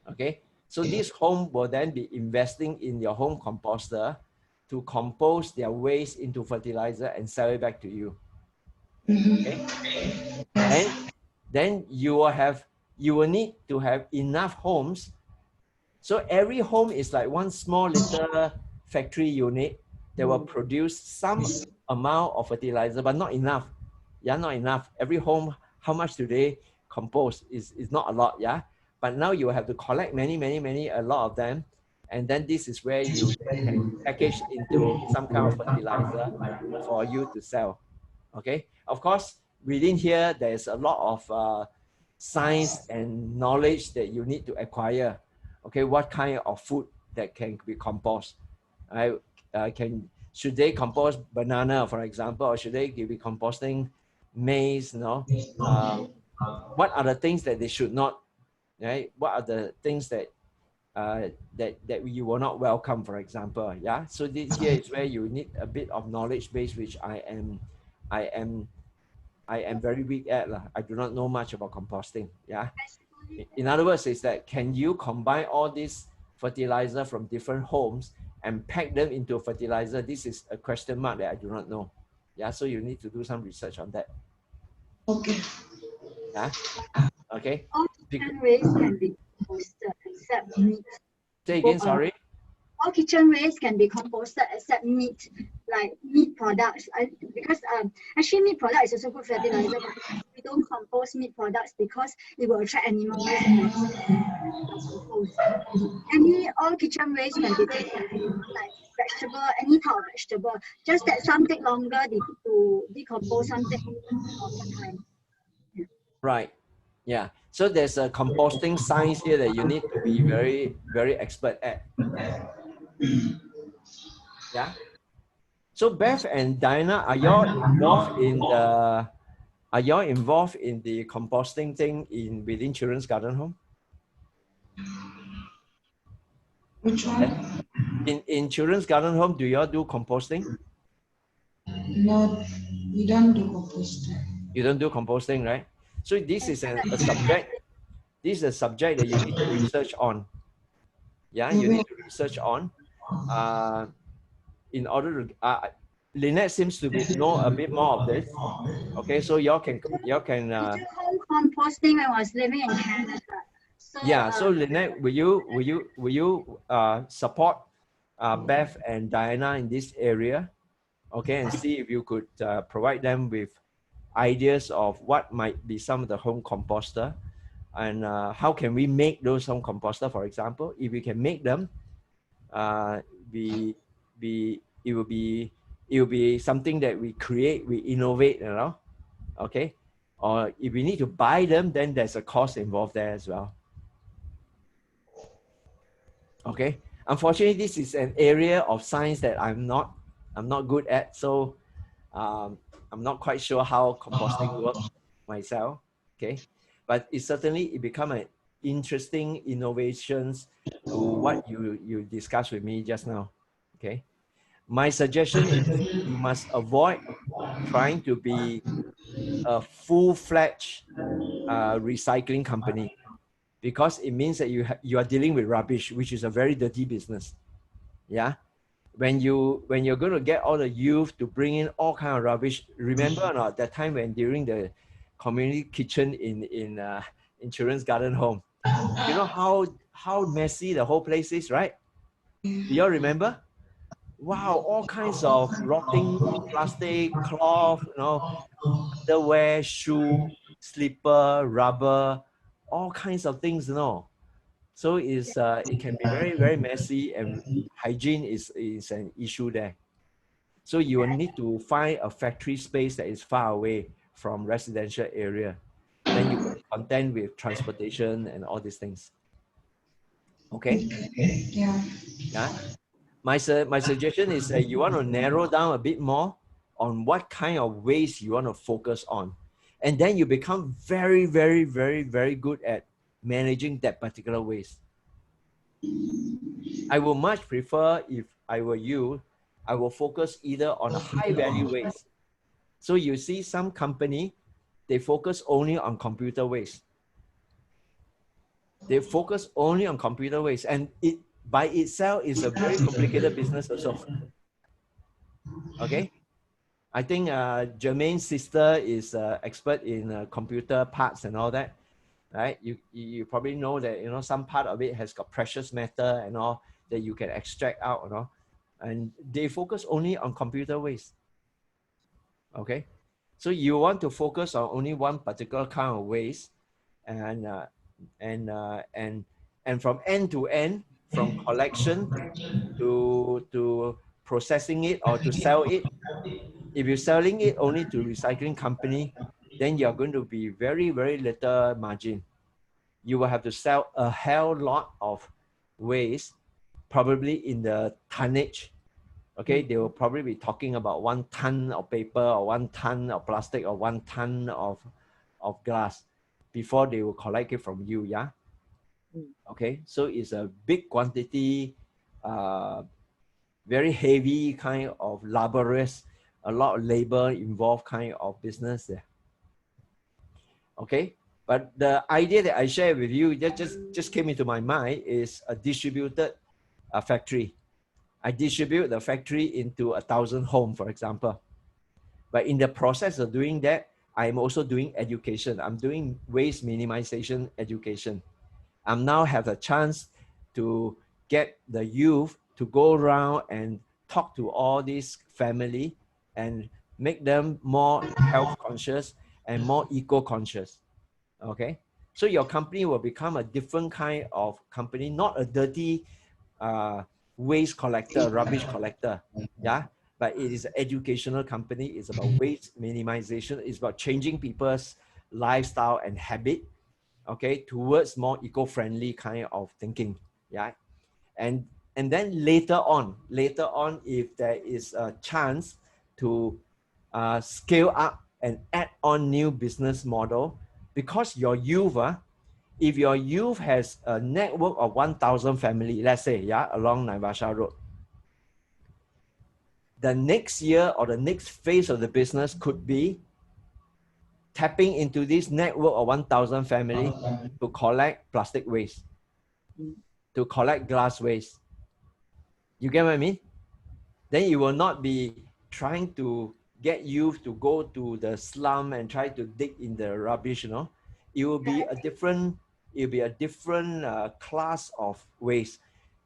Okay, so this home will then be investing in your home composter to compose their waste into fertilizer and sell it back to you. Okay, then you will need to have enough homes. So every home is like one small little factory unit that will produce some amount of fertilizer, but not enough. Yeah, not enough. Every home, how much do they compose? Is not a lot, yeah? But now you have to collect a lot of them. And then this is where you can package into some kind of fertilizer for you to sell. Okay, of course, within here, there's a lot of science and knowledge that you need to acquire. Okay, what kind of food that can be composed? Should they compost banana, for example, or should they be composting maize? What are the things that they should not? Right? What are the things that that you will not welcome, for example? Yeah. So here is where you need a bit of knowledge base, which I am very weak at. I do not know much about composting. Yeah. In other words, is that can you combine all these fertilizer from different homes and pack them into fertilizer? This is a question mark that I do not know. Yeah, so you need to do some research on that. Okay. Yeah. Okay. All kitchen waste can be composted except meat. Say again, sorry. All kitchen waste can be composted except meat, like meat products. Because actually meat product is also good fertilizer, but we don't compost meat products because it will attract animals and compose. All kitchen waste can be taken, like vegetable, any type of vegetable. Just that some take longer to decompose, some take shorter time. Yeah. Right. Yeah. So there's a composting science here that you need to be very, very expert at. Yeah. So Beth and Diana, are y'all involved in the composting thing within Children's Garden Home? Which one? In Children's Garden Home, do y'all do composting? No, we don't do composting. You don't do composting, right? So this is a subject. This is a subject that you need to research on. Yeah, you need to research on. In order to, Lynette seems to know a bit more of this. Okay, so y'all can. Home composting. I was living in Canada. So, yeah. So Lynette, will you support Beth and Diana in this area? Okay, and see if you could provide them with ideas of what might be some of the home composter, and how can we make those home composter, for example. If we can make them, it will be something that we create, we innovate, okay. Or if we need to buy them, then there's a cost involved there as well. Okay, unfortunately, this is an area of science that I'm not good at, so I'm not quite sure how composting works myself. Okay, but it become an interesting innovations to what you discussed with me just now. Okay, my suggestion is you must avoid trying to be a full-fledged recycling company, because it means that you are dealing with rubbish, which is a very dirty business. Yeah, when you're going to get all the youth to bring in all kind of rubbish. Remember or not that time when during the community kitchen in Children's Garden Home, you know how messy the whole place is, right? Do you all remember? Wow, all kinds of rotting plastic, cloth, underwear, shoe, slipper, rubber, all kinds of things, So it can be very, very messy, and hygiene is an issue there. So you will need to find a factory space that is far away from residential area. Then you can contend with transportation and all these things. Okay? Yeah. Yeah. My suggestion is that you want to narrow down a bit more on what kind of waste you want to focus on. And then you become very, very, very, very good at managing that particular waste. I will much prefer, if I were you, I will focus either on a high value waste. So you see some company, they focus only on computer waste. They focus only on computer waste, and it by itself is a very complicated business also. Okay. I think Jermaine's sister is expert in computer parts and all that, right? You probably know that, you know, some part of it has got precious metal and all that you can extract out, you know, and they focus only on computer waste. Okay, so you want to focus on only one particular kind of waste, and and from end to end, from collection to processing it or to sell it. If you're selling it only to recycling company, then you're going to be very, very little margin. You will have to sell a hell lot of waste, probably in the tonnage. Okay, they will probably be talking about 1 ton of paper or 1 ton of plastic or 1 ton of glass before they will collect it from you, yeah? Okay, so it's a big quantity, very heavy kind of laborious, a lot of labor involved kind of business there. Okay, but the idea that I share with you that just came into my mind is a distributed factory. I distribute the factory into 1,000 homes, for example. But in the process of doing that, I'm also doing education. I'm doing waste minimization education. I'm now have a chance to get the youth to go around and talk to all these family and make them more health conscious and more eco-conscious. Okay, so your company will become a different kind of company, not a dirty waste collector, rubbish collector. Yeah, but it is an educational company. It's about waste minimization. It's about changing people's lifestyle and habit, okay, towards more eco-friendly kind of thinking. Yeah, and then later on, if there is a chance to scale up and add on new business model, because your youth, if your youth has a network of 1,000 family, let's say, yeah, along Naivasha Road, the next year or the next phase of the business could be tapping into this network of 1,000 family to collect plastic waste, to collect glass waste. You get what I mean? Then you will not be trying to get youth to go to the slum and try to dig in the rubbish, you know. It will be a different, class of waste.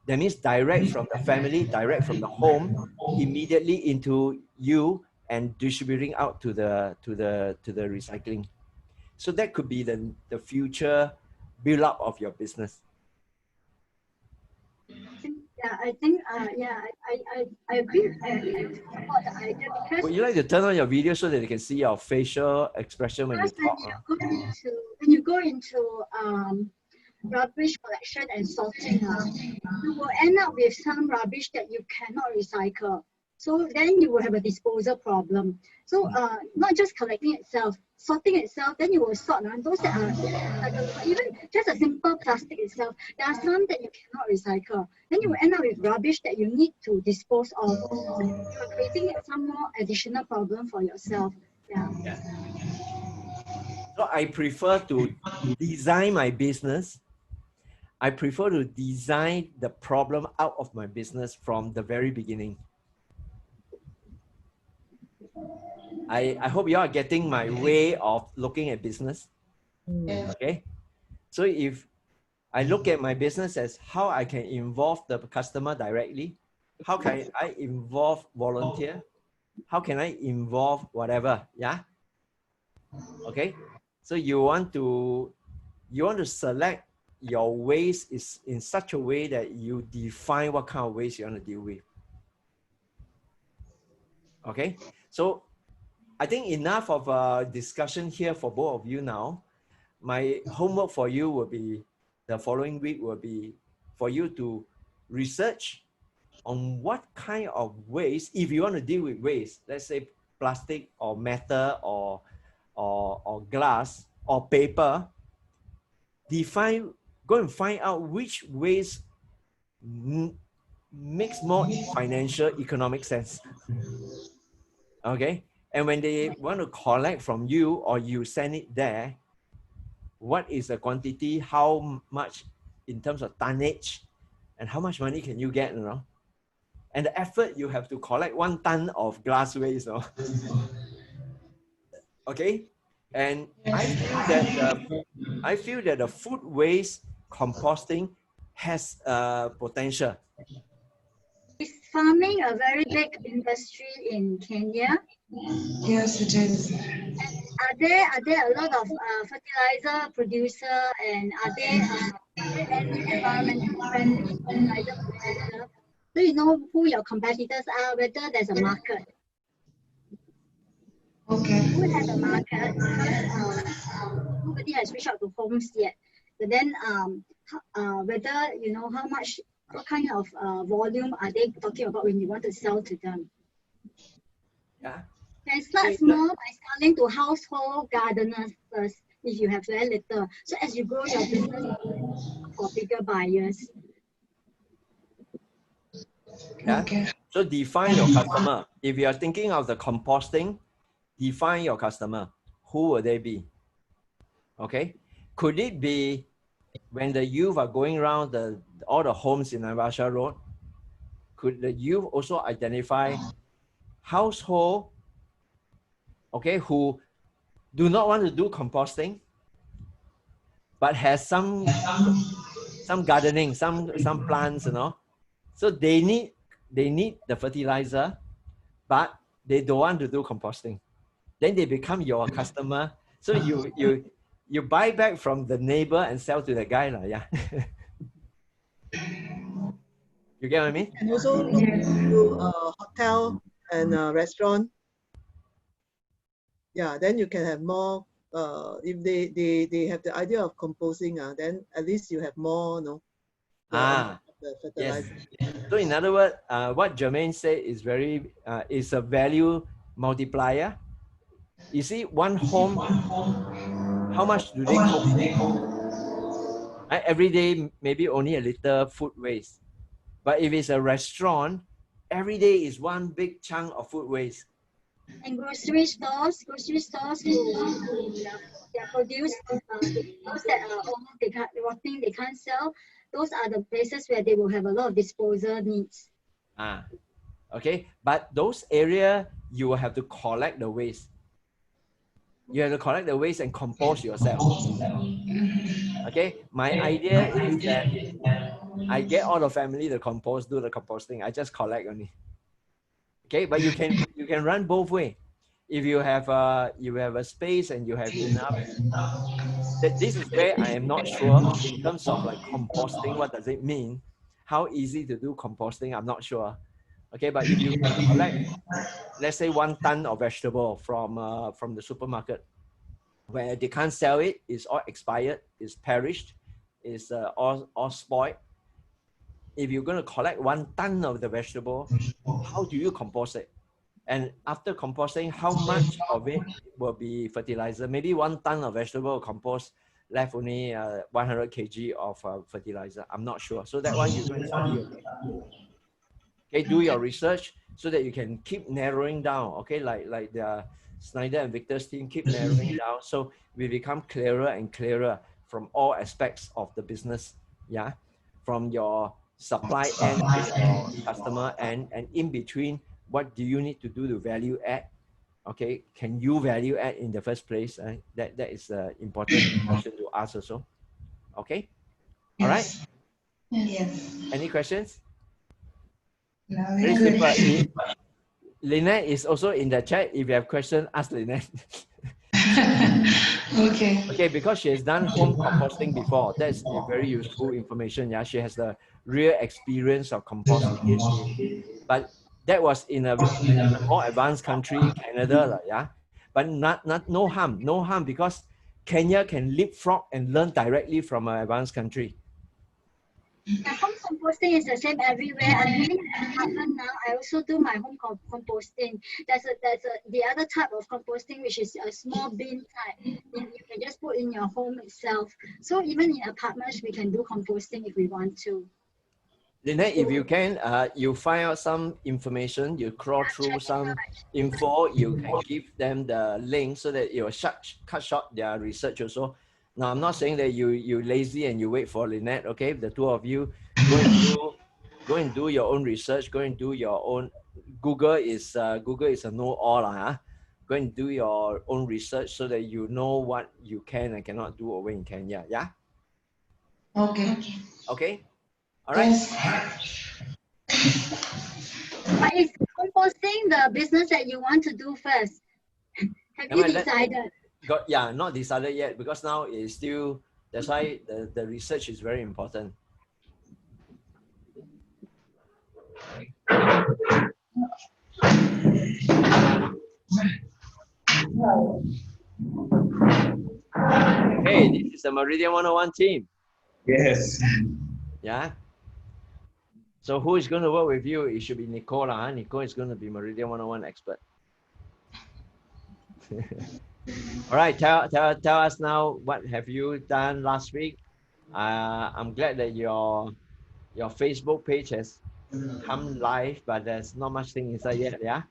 That means direct from the family, direct from the home, immediately into you and distributing out to the recycling. So that could be the future build up of your business. I think, I agree. I support the idea because Would you like to turn on your video so that they can see your facial expression when you talk? when you go into rubbish collection and sorting, you will end up with some rubbish that you cannot recycle. So then you will have a disposal problem. So not just collecting itself, sorting itself, then you will sort those that are even just a simple plastic itself. There are some that you cannot recycle. Then you will end up with rubbish that you need to dispose of. So you are creating some more additional problem for yourself. Yeah. So I prefer to design my business. I prefer to design the problem out of my business from the very beginning. I hope you are getting my way of looking at business. Okay. So if I look at my business as how I can involve the customer directly, how can I involve volunteer? How can I involve whatever? Yeah. Okay. So you want to select your waste is in such a way that you define what kind of waste you want to deal with. Okay. So I think enough of a discussion here for both of you now. My homework for you will be the following week will be for you to research on what kind of waste, if you want to deal with waste, let's say plastic or metal or glass or paper, go and find out which waste makes more financial economic sense. Okay, and when they want to collect from you or you send it there, what is the quantity, how much in terms of tonnage, and how much money can you get, and the effort you have to collect 1 ton of glass waste, okay, and I feel that the food waste composting has potential. Is farming a very big industry in Kenya? Yes, it is. Are there a lot of fertilizer producer, and are there any environmental friendly fertilizer producer? Do you know who your competitors are? Whether there's a market? Okay. We have a market because nobody has reached out to homes yet. But then whether you know how much, what kind of volume are they talking about when you want to sell to them? Yeah. Can start small by selling to household gardeners first if you have very little. So as you grow your business for bigger buyers. Yeah. Okay. So define your customer. If you are thinking of the composting, define your customer. Who will they be? Okay. Could it be when the youth are going around all the homes in Naivasha Road? Could the youth also identify household, okay, who do not want to do composting, but has some gardening, some plants, So they need the fertilizer, but they don't want to do composting. Then they become your customer. So you buy back from the neighbor and sell to the guy, yeah. You get what I mean? And also look into hotel and restaurant. Yeah, then you can have more. If they have the idea of composing, then at least you have more, the Yes. fertilizer. So in other words, what Jermaine said is very is a value multiplier. You see, one home, how much do they cook? Right? Every day, maybe only a little food waste. But if it's a restaurant, every day is one big chunk of food waste. And grocery stores who their produce, those that are old, they can't rotting, they can't sell. Those are the places where they will have a lot of disposal needs. Okay, but those area you will have to collect the waste. You have to collect the waste and compose yourself. Okay, my idea is that I get all the family to compose, do the composting. I just collect only. Okay, but you can run both way. If you have a space and you have enough, this is where I am not sure in terms of like composting. What does it mean? How easy to do composting? I'm not sure. Okay, but if you can collect, let's say 1 ton of vegetable from the supermarket, where they can't sell it, it's all expired, it's perished, it's all spoiled. If you're going to collect 1 ton of the vegetable, how do you compost it? And after composting, how much of it will be fertilizer? Maybe 1 ton of vegetable compost left only 100 kg of fertilizer. I'm not sure. So that one you can study. Okay, do your research so that you can keep narrowing down. Okay, like the Snyder and Victor's team keep narrowing down, so we become clearer and clearer from all aspects of the business. Yeah, from your supply end to your customer end, and in between, what do you need to do to value add? Okay, can you value add in the first place? That is an important question to ask also. Okay, all right. Yes. Any questions? No, Very good. simple. Lynette is also in the chat. If you have questions, ask Lynette. Okay. Okay, because she has done home composting before. That's a very useful information. Yeah, she has the real experience of composting it. But that was in a more advanced country, Canada, yeah. But no harm because Kenya can leapfrog and learn directly from an advanced country. Yeah, home composting is the same everywhere. I'm living in an apartment now. I also do my home composting. There's the other type of composting, which is a small bin type. You can just put in your home itself. So even in apartments, we can do composting if we want to. Lynette, if you can, you find out some information, you crawl through some info, you can give them the link so that it will cut short their research also. Now, I'm not saying that you lazy and you wait for Lynette, okay? The two of you go and do your own research, go and do your own. Google is a know-all, huh? Go and do your own research so that you know what you can and cannot do over in Kenya, yeah? Okay. Okay? All right? Yes. But it's composting the business that you want to do first. Have you decided? Not decided yet because now it's still, that's why the research is very important. Hey, this is the Meridian 101 team. Yes. Yeah. So who is going to work with you? It should be Nicola. Huh? Nicole is going to be Meridian 101 expert. All right, tell us now, what have you done last week? I'm glad that your Facebook page has come live, but there's not much thing inside yet, yeah?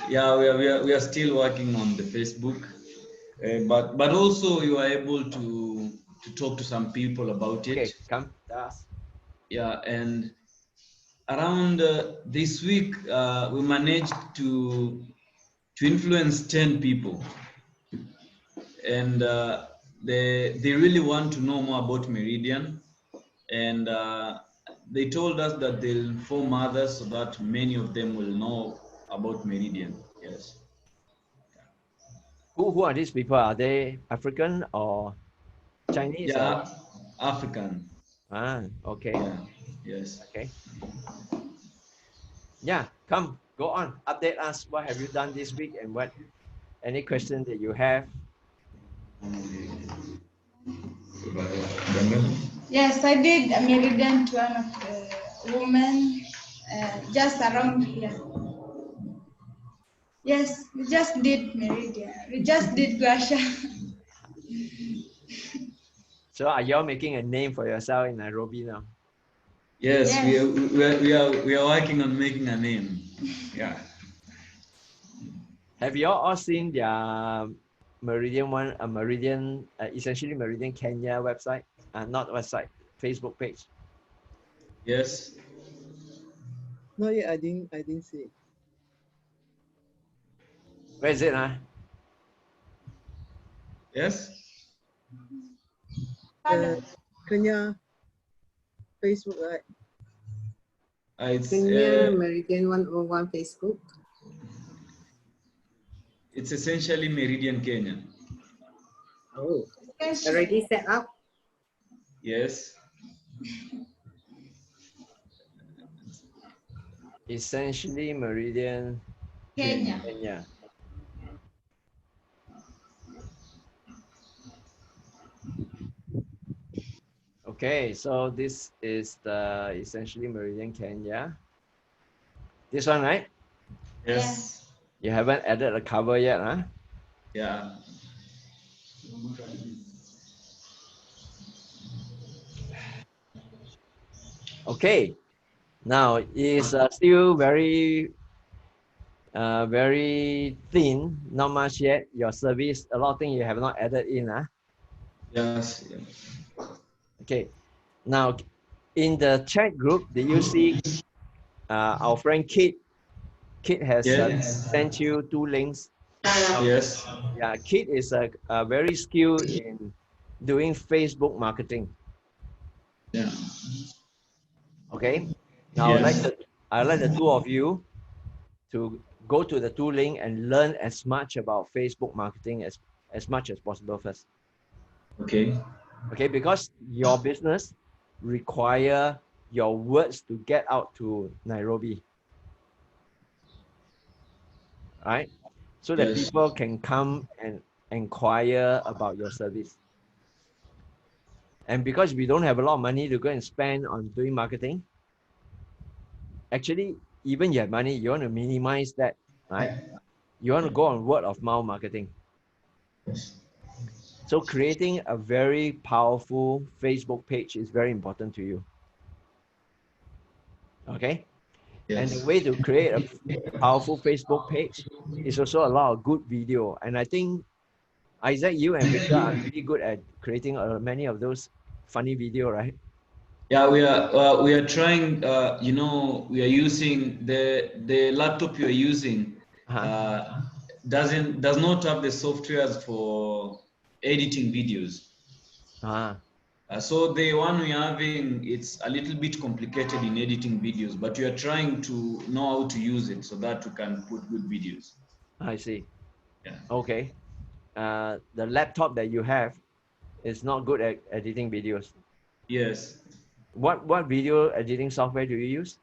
Yeah, we are still working on the Facebook, but also you are able to talk to some people about it. Okay, come tell us. Yeah, and around this week we managed to influence 10 people, and they really want to know more about Meridian, and they told us that they'll inform others so that many of them will know about Meridian. Yes. Who are these people? Are they African or Chinese? Yeah, Or? African. Okay. Yeah. Yes. Okay. Yeah, come, go on. Update us. What have you done this week and what, any question that you have? Yes, I did a meridian to one of the women just around here. Yes, we just did meridian. We just did guasha. So are y'all making a name for yourself in Nairobi now? Yes, Yes. we are working on making a name. Yeah. Have y'all all seen their Meridian, essentially Meridian Kenya website? Not website, Facebook page. Yes. Not yet. I didn't see it. Where is it? Yes. Kenya Facebook, right? It's Kenya Meridian 101 Facebook. It's essentially Meridian Kenya. Oh, already set up? Yes. Essentially Meridian Kenya. Okay, so this is the essentially Meridian Kenya. This one, right? Yes. You haven't added a cover yet, huh? Yeah. Okay. Now it's still very thin, not much yet. Your service, a lot of things you have not added in, huh? Yes. Okay. Now, in the chat group, did you see our friend Kit? Kit has sent you 2 links. Yes. Yeah, Kit is a very skilled in doing Facebook marketing. Yeah. Okay. Now, I'd like the 2 of you to go to the 2 links and learn as much about Facebook marketing as much as possible first. Okay. Okay, because your business require your words to get out to Nairobi. Right? So that people can come and inquire about your service. And because we don't have a lot of money to go and spend on doing marketing, actually, even you have money, you want to minimize that, right? You want to go on word of mouth marketing. So creating a very powerful Facebook page is very important to you. Okay. And the Yes. way to create a powerful Facebook page is also a lot of good video. And I think Isaac, you and Victor are pretty good at creating many of those funny video, right? Yeah, we are trying. You know, we are using the laptop you are using. Does not have the softwares for editing videos. So the one we're having, it's a little bit complicated in editing videos, but we are trying to know how to use it so that we can put good videos. I see. Yeah. Okay. The laptop that you have is not good at editing videos. Yes. What video editing software do you use?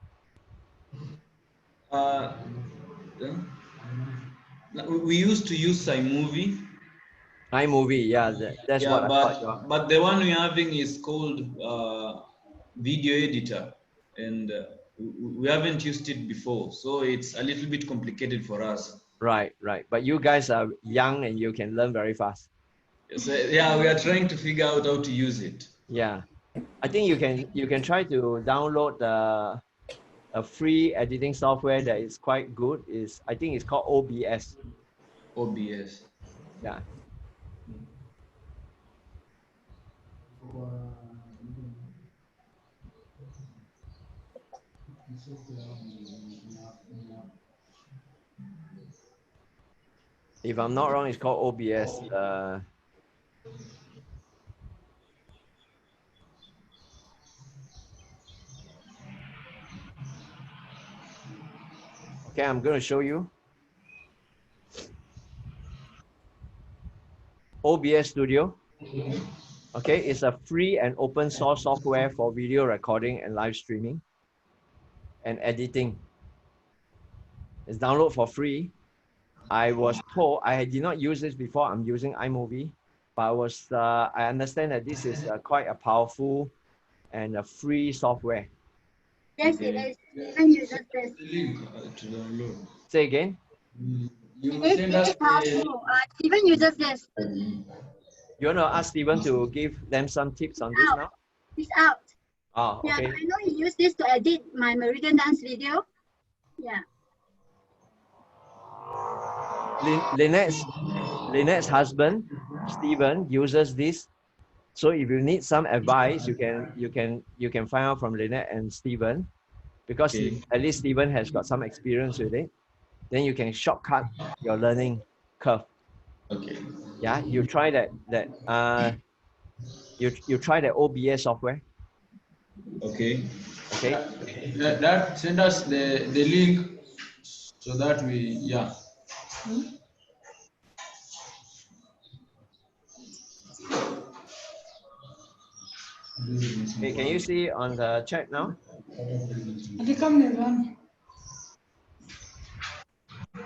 We used to use iMovie. iMovie, yeah, that's what I thought. But the one we're having is called video editor, and we haven't used it before, so it's a little bit complicated for us. Right. But you guys are young and you can learn very fast. So, yeah, we are trying to figure out how to use it. Yeah, I think you can try to download a free editing software that is quite good. I think it's called OBS. OBS. Yeah. If I'm not wrong, it's called OBS. Okay, I'm going to show you. OBS Studio. Okay, it's a free and open source software for video recording and live streaming and editing. It's download for free. I was told, I did not use this before, I'm using iMovie, but I understand that this is quite a powerful and a free software. Yes, it is. Stephen uses this. Link to download. Say again? You It send us is powerful. Stephen uses this. You want to ask Stephen to give them some tips on this now? It's out. Oh, Yeah, okay. I know he used this to edit my Meridian dance video. Yeah. Lynette's husband, Stephen, uses this. So if you need some advice, you can find out from Lynette and Stephen, because at least Stephen has got some experience with it. Then you can shortcut your learning curve. Okay. Yeah, you try you try the OBS software. Okay. Okay. That send us the link so that we Okay, can you see on the chat now?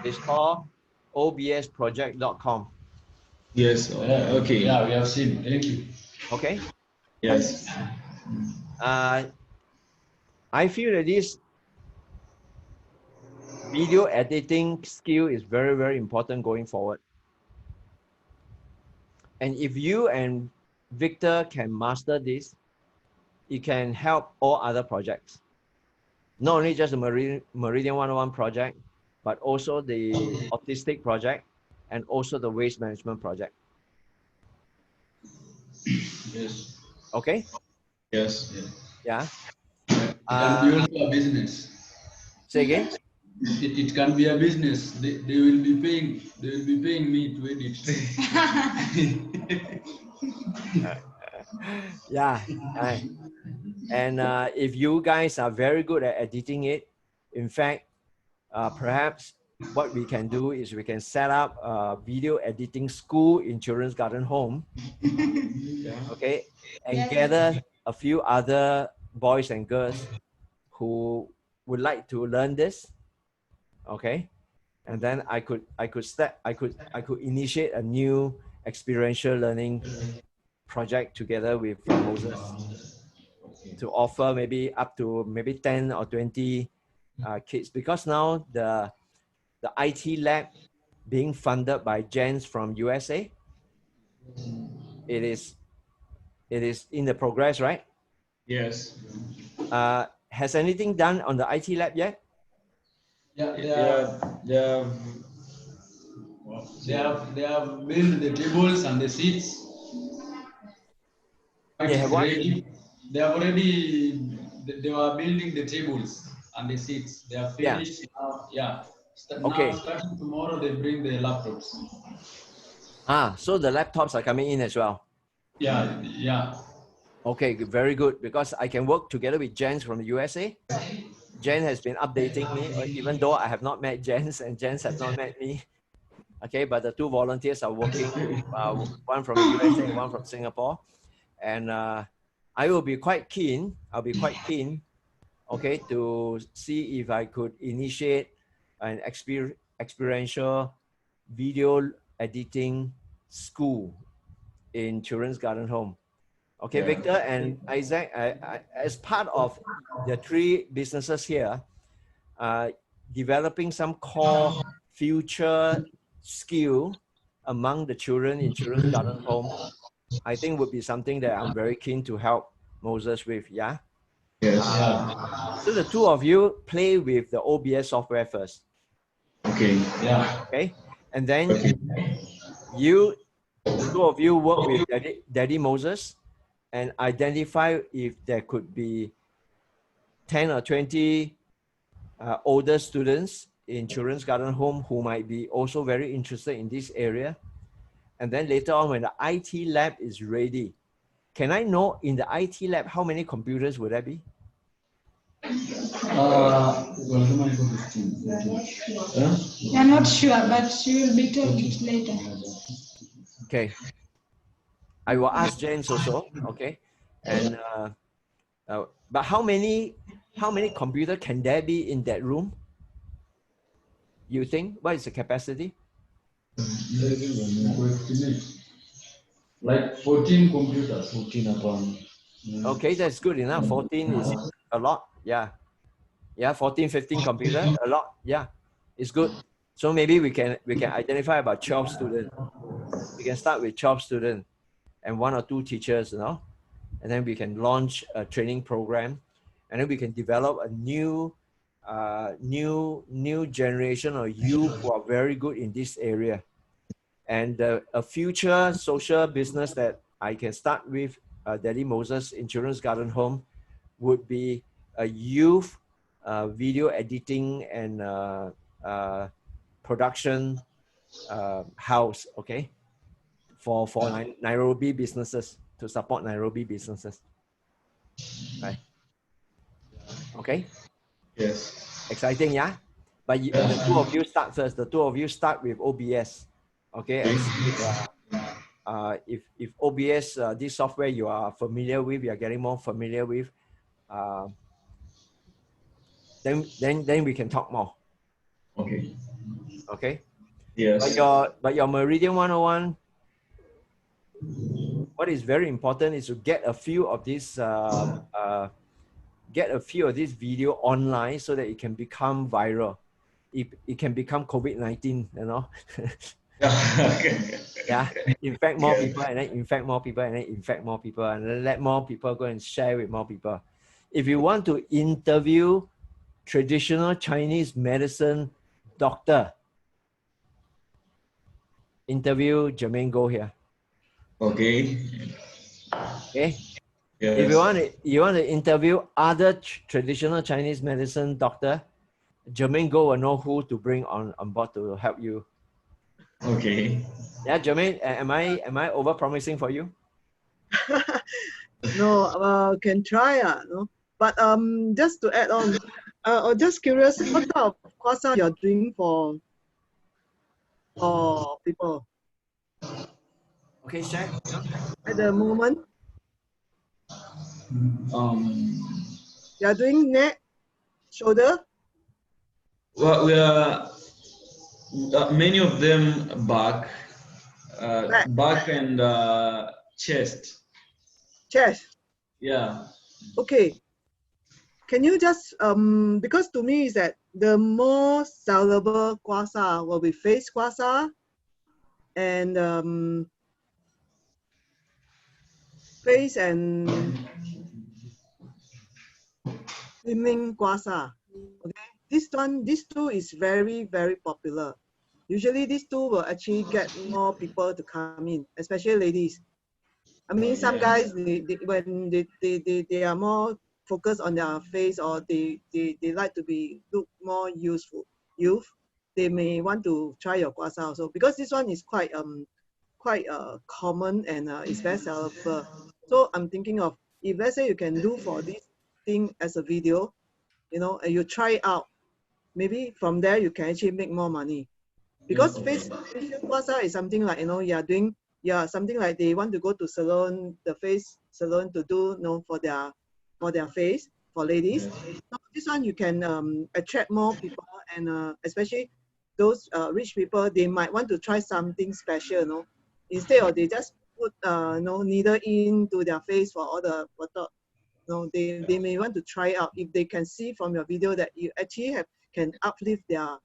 It's called obsproject.com. Yes. Okay. Yeah, we have seen. Thank you. Okay. Yes. I feel that this video editing skill is very, very important going forward. And if you and Victor can master this, it can help all other projects. Not only just the Meridian 101 project, but also the autistic project and also the waste management project. Yes. Okay? Yes. Yeah. It can be also a business. Say again? It can be a business. They will be paying me to edit. Yeah. And if you guys are very good at editing it, in fact, perhaps what we can do is we can set up a video editing school in Children's Garden Home. Okay, and gather a few other boys and girls who would like to learn this. Okay, and then I could initiate a new experiential learning project together with Moses to offer maybe up to maybe 10 or 20 kids, because now the IT lab being funded by Jens from USA, it is in the progress, right? Yes. has anything done on the IT lab yet? Yeah, they have built the tables and the seats. It They is have what? ready. They have already. They were building the tables and the seats. They are Yeah. finished now. Yeah. Okay. Now starting tomorrow, they bring the laptops. Ah, so the laptops are coming in as well. Yeah, yeah. Okay, very good, because I can work together with Jens from the USA. Jen has been updating me, even though I have not met Jens and Jens have not met me. Okay, but the two volunteers are working, one from the USA and one from Singapore. And I will be quite keen, okay, to see if I could initiate an experiential video editing school in Children's Garden Home. Okay, Yeah. Victor and Isaac, as part of the three businesses here, developing some core future skill among the children in Children's Garden Home, I think would be something that I'm very keen to help Moses with, yeah? Yes. So the two of you play with the OBS software first. Okay. Yeah. Okay, and then Okay. the two of you work with Daddy Moses and identify if there could be 10 or 20 older students in Children's Garden Home who might be also very interested in this area. And then later on, when the IT lab is ready, can I know in the IT lab how many computers would there be? You're not sure, but you will be told it later. Okay. I will ask James also, okay? And but how many computer can there be in that room? You think? What is the capacity? Like 14 computers. 14 upon. Okay, that's good enough. 14 is a lot. Yeah. Yeah, 14, 15 computer, a lot. Yeah, it's good. So maybe we can identify about 12 students. We can start with 12 students and 1 or 2 teachers, you know, and then we can launch a training program, and then we can develop a new generation of youth who are very good in this area. And a future social business that I can start with Daddy Moses in Children's Garden Home would be a youth video editing and production house, okay, for Nairobi businesses, to support Nairobi businesses, right? Okay. Yes. Exciting, yeah. But the two of you start first. The two of you start with OBS, okay, and see if OBS, this software you are familiar with, you are getting more familiar with, then we can talk more. Okay. Okay. Yes. But your Meridian 101, what is very important is to get a few of these video online so that it can become viral. It can become COVID-19, you know. Yeah, infect more people and then infect more people and then infect more people and then let more people go and share with more people. If you want to interview traditional Chinese medicine doctor, interview Jermaine Go here. Okay. Okay. Yes. If you want to interview other traditional Chinese medicine doctor, Jermaine Go will know who to bring on board to help you. Okay. Yeah, Jermaine, am I over promising for you? No, can try, no. But just to add on, just curious, what type of croissant you're doing for people Okay, share. at the moment? Um. You're doing neck, shoulder. Well, we are many of them back, back and chest. Chest. Yeah. Okay. Can you just because to me is that the more sellable croissant will be face croissant and face and slimming guasa. Okay, these two is very, very popular. Usually these two will actually get more people to come in, especially ladies. I mean, some guys, when they are more focused on their face, or they like to be look more youth, they may want to try your guasa also, because this one is quite common, and it's very sellable. So I'm thinking of, if let's say you can do for this thing as a video, and you try it out, maybe from there you can actually make more money. Because facial puasa is something like, you're doing, something like they want to go to salon, the face salon, to do, for their face, for ladies. So this one you can attract more people, and especially those rich people, they might want to try something special. Instead of they just put needle into their face for all the botox. They may want to try out, if they can see from your video that you actually can uplift their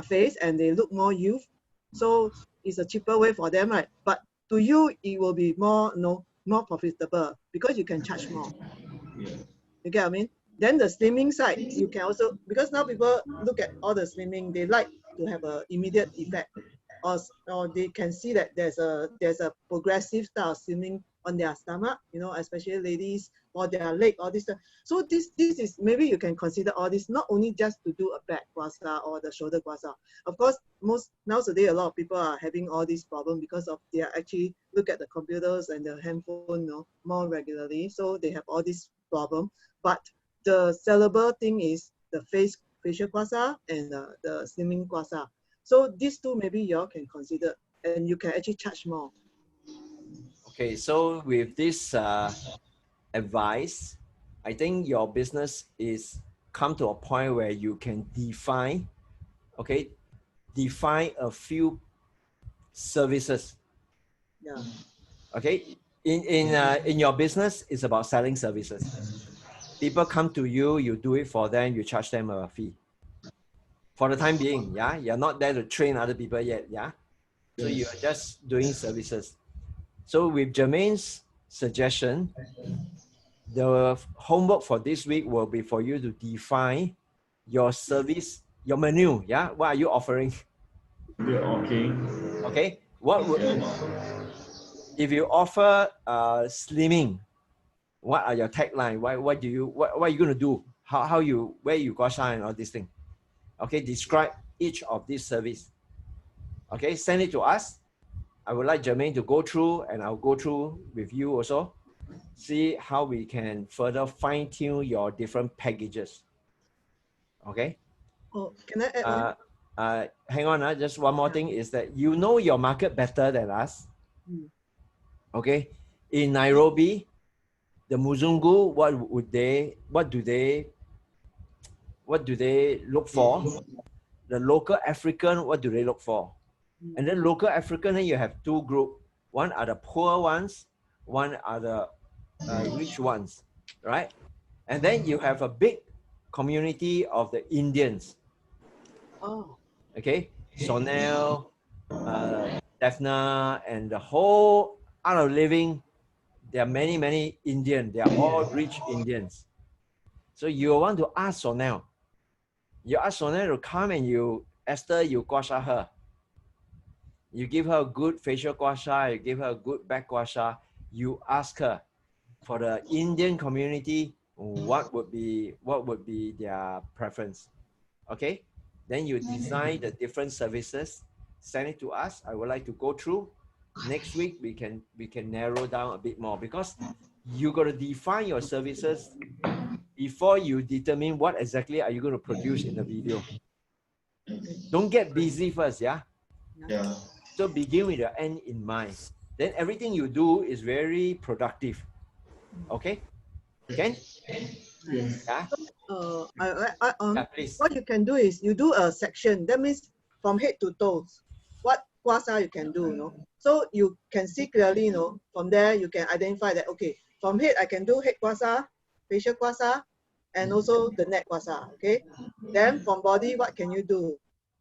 face and they look more youth. So it's a cheaper way for them, right? But to you, it will be more profitable, because you can charge more. You get what I mean? Then the slimming side, you can also, because now people look at all the slimming, they like to have an immediate effect, or they can see that there's a progressive style of slimming on their stomach, especially ladies, or their leg, all this stuff. So this is, maybe you can consider all this, not only just to do a back guasa or the shoulder guasa. Of course, nowadays a lot of people are having all these problems because of they are actually look at the computers and the handphone, more regularly, so they have all this problem. But the sellable thing is the facial guasa and the slimming guasa. So these two maybe you all can consider, and you can actually charge more. Okay, so with this advice, I think your business is come to a point where you can define a few services. Yeah. Okay, in your business, it's about selling services. People come to you, you do it for them, you charge them a fee. For the time being, yeah, you're not there to train other people yet, yeah. So you're just doing services. So with Jermaine's suggestion, the homework for this week will be for you to define your service, your menu. Yeah, what are you offering? Yeah, okay. Okay, what would, if you offer slimming, what are your tagline? What are you going to do? Where you go shine all these things? Okay, describe each of these service. Okay, send it to us. I would like Jermaine to go through, and I'll go through with you also. See how we can further fine tune your different packages. Okay. Oh, can I add on? Hang on. Just one more thing is that you know your market better than us. Okay. In Nairobi, the Muzungu, what do they look for? The local African, what do they look for? And then local African, then you have two groups. One are the poor ones, one are the rich ones, right? And then you have a big community of the Indians. Oh. Okay, Sonel, Daphna, and the whole Art of Living. There are many Indians. They are all rich Indians. So you want to ask Sonel. You ask Sonel to come, and you guasha her. You give her a good facial guasha, you give her a good back guasha. You ask her, for the Indian community, what would be their preference? Okay, then you design the different services, send it to us. I would like to go through. Next week we can narrow down a bit more, because you got to define your services before you determine what exactly are you going to produce in the video. Don't get busy first, yeah. So begin with the end in mind. Then everything you do is very productive. Okay, Ken? Yes. Yeah. What you can do is you do a section. That means from head to toes, what guasa you can do, So you can see clearly, from there you can identify that, okay, from head I can do head guasa, facial guasa, and also the neck guasa, okay? Then from body, what can you do?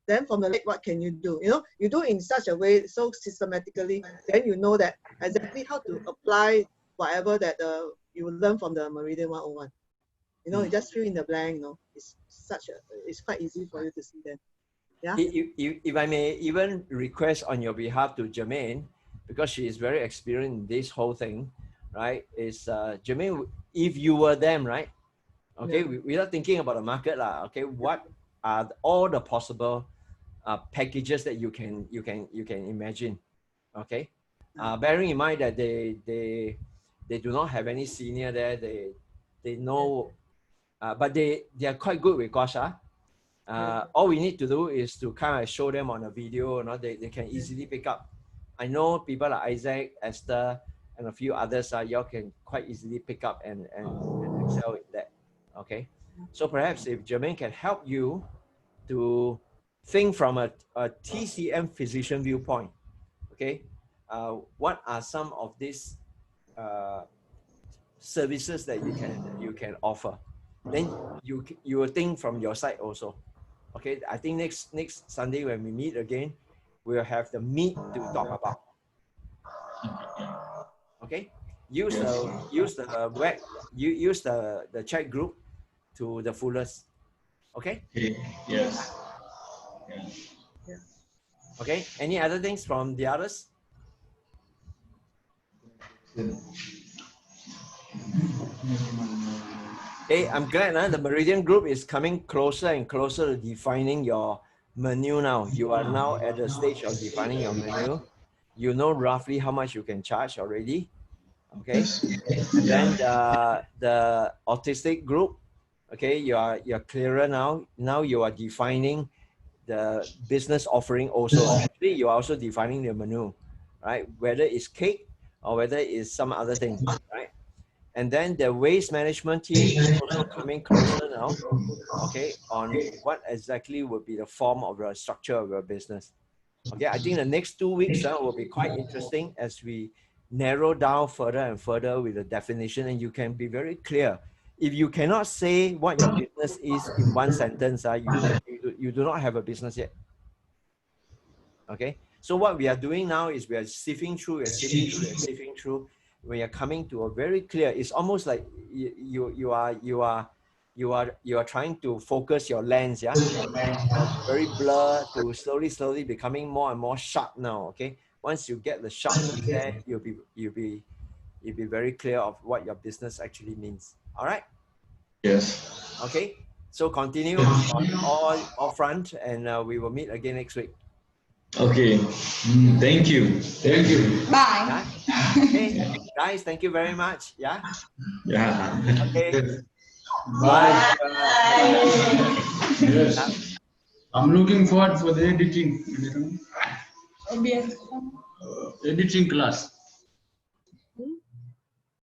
Then from the leg, what can you do? You do in such a way, so systematically, then you know that exactly how to apply whatever that you learn from the Meridian 101. You know, you just fill in the blank. You know, it's quite easy for you to see them. Yeah. If I may even request on your behalf to Jermaine, because she is very experienced in this whole thing, right? Is Jermaine, if you were them, right? Okay, Yeah. without thinking about the market, lah. Okay, what are all the possible packages that you can imagine? Okay, bearing in mind that they do not have any senior there, they know, but they are quite good with Guasha. All we need to do is to kind of show them on a video, you know, they can easily pick up. I know people like Isaac, Esther, and a few others, y'all can quite easily pick up and excel in that. Okay, so perhaps if Jermaine can help you to think from a TCM physician viewpoint, okay, what are some of these services that you can offer? Then you will think from your side also. Okay, I think next Sunday when we meet again, we'll have the meat to talk about. Okay, use the web, use the chat group to the fullest. Okay. Yes. Yeah. Okay. Any other things from the others? Hey, I'm glad the Meridian Group is coming closer and closer to defining your menu now. You are now at the stage of defining your menu. You know roughly how much you can charge already. Okay. And then the autistic group, okay, you're clearer now. Now you are defining the business offering also. Actually, you are also defining the menu, right? Whether it's cake or whether it's some other thing, right? And then the waste management team is also coming closer now, okay, on what exactly would be the form of the structure of your business. Okay, I think the next 2 weeks will be quite interesting as we narrow down further and further with the definition, and you can be very clear. If you cannot say what your business is in one sentence, you do not have a business yet. Okay, so what we are doing now is we are sifting through, we are coming to a very clear, it's almost like you are trying to focus your lens, yeah, from very blur to slowly becoming more and more sharp now. Okay, once you get the sharpness there, you'll be very clear of what your business actually means. All right. Yes. Okay, so continue on all front, and we will meet again next week. Okay. Thank you. Thank you. Bye. Yeah? Okay, guys, thank you very much. Yeah. Yeah. Okay. Bye. Yes. Yeah. I'm looking forward for the editing. OBS. Editing class.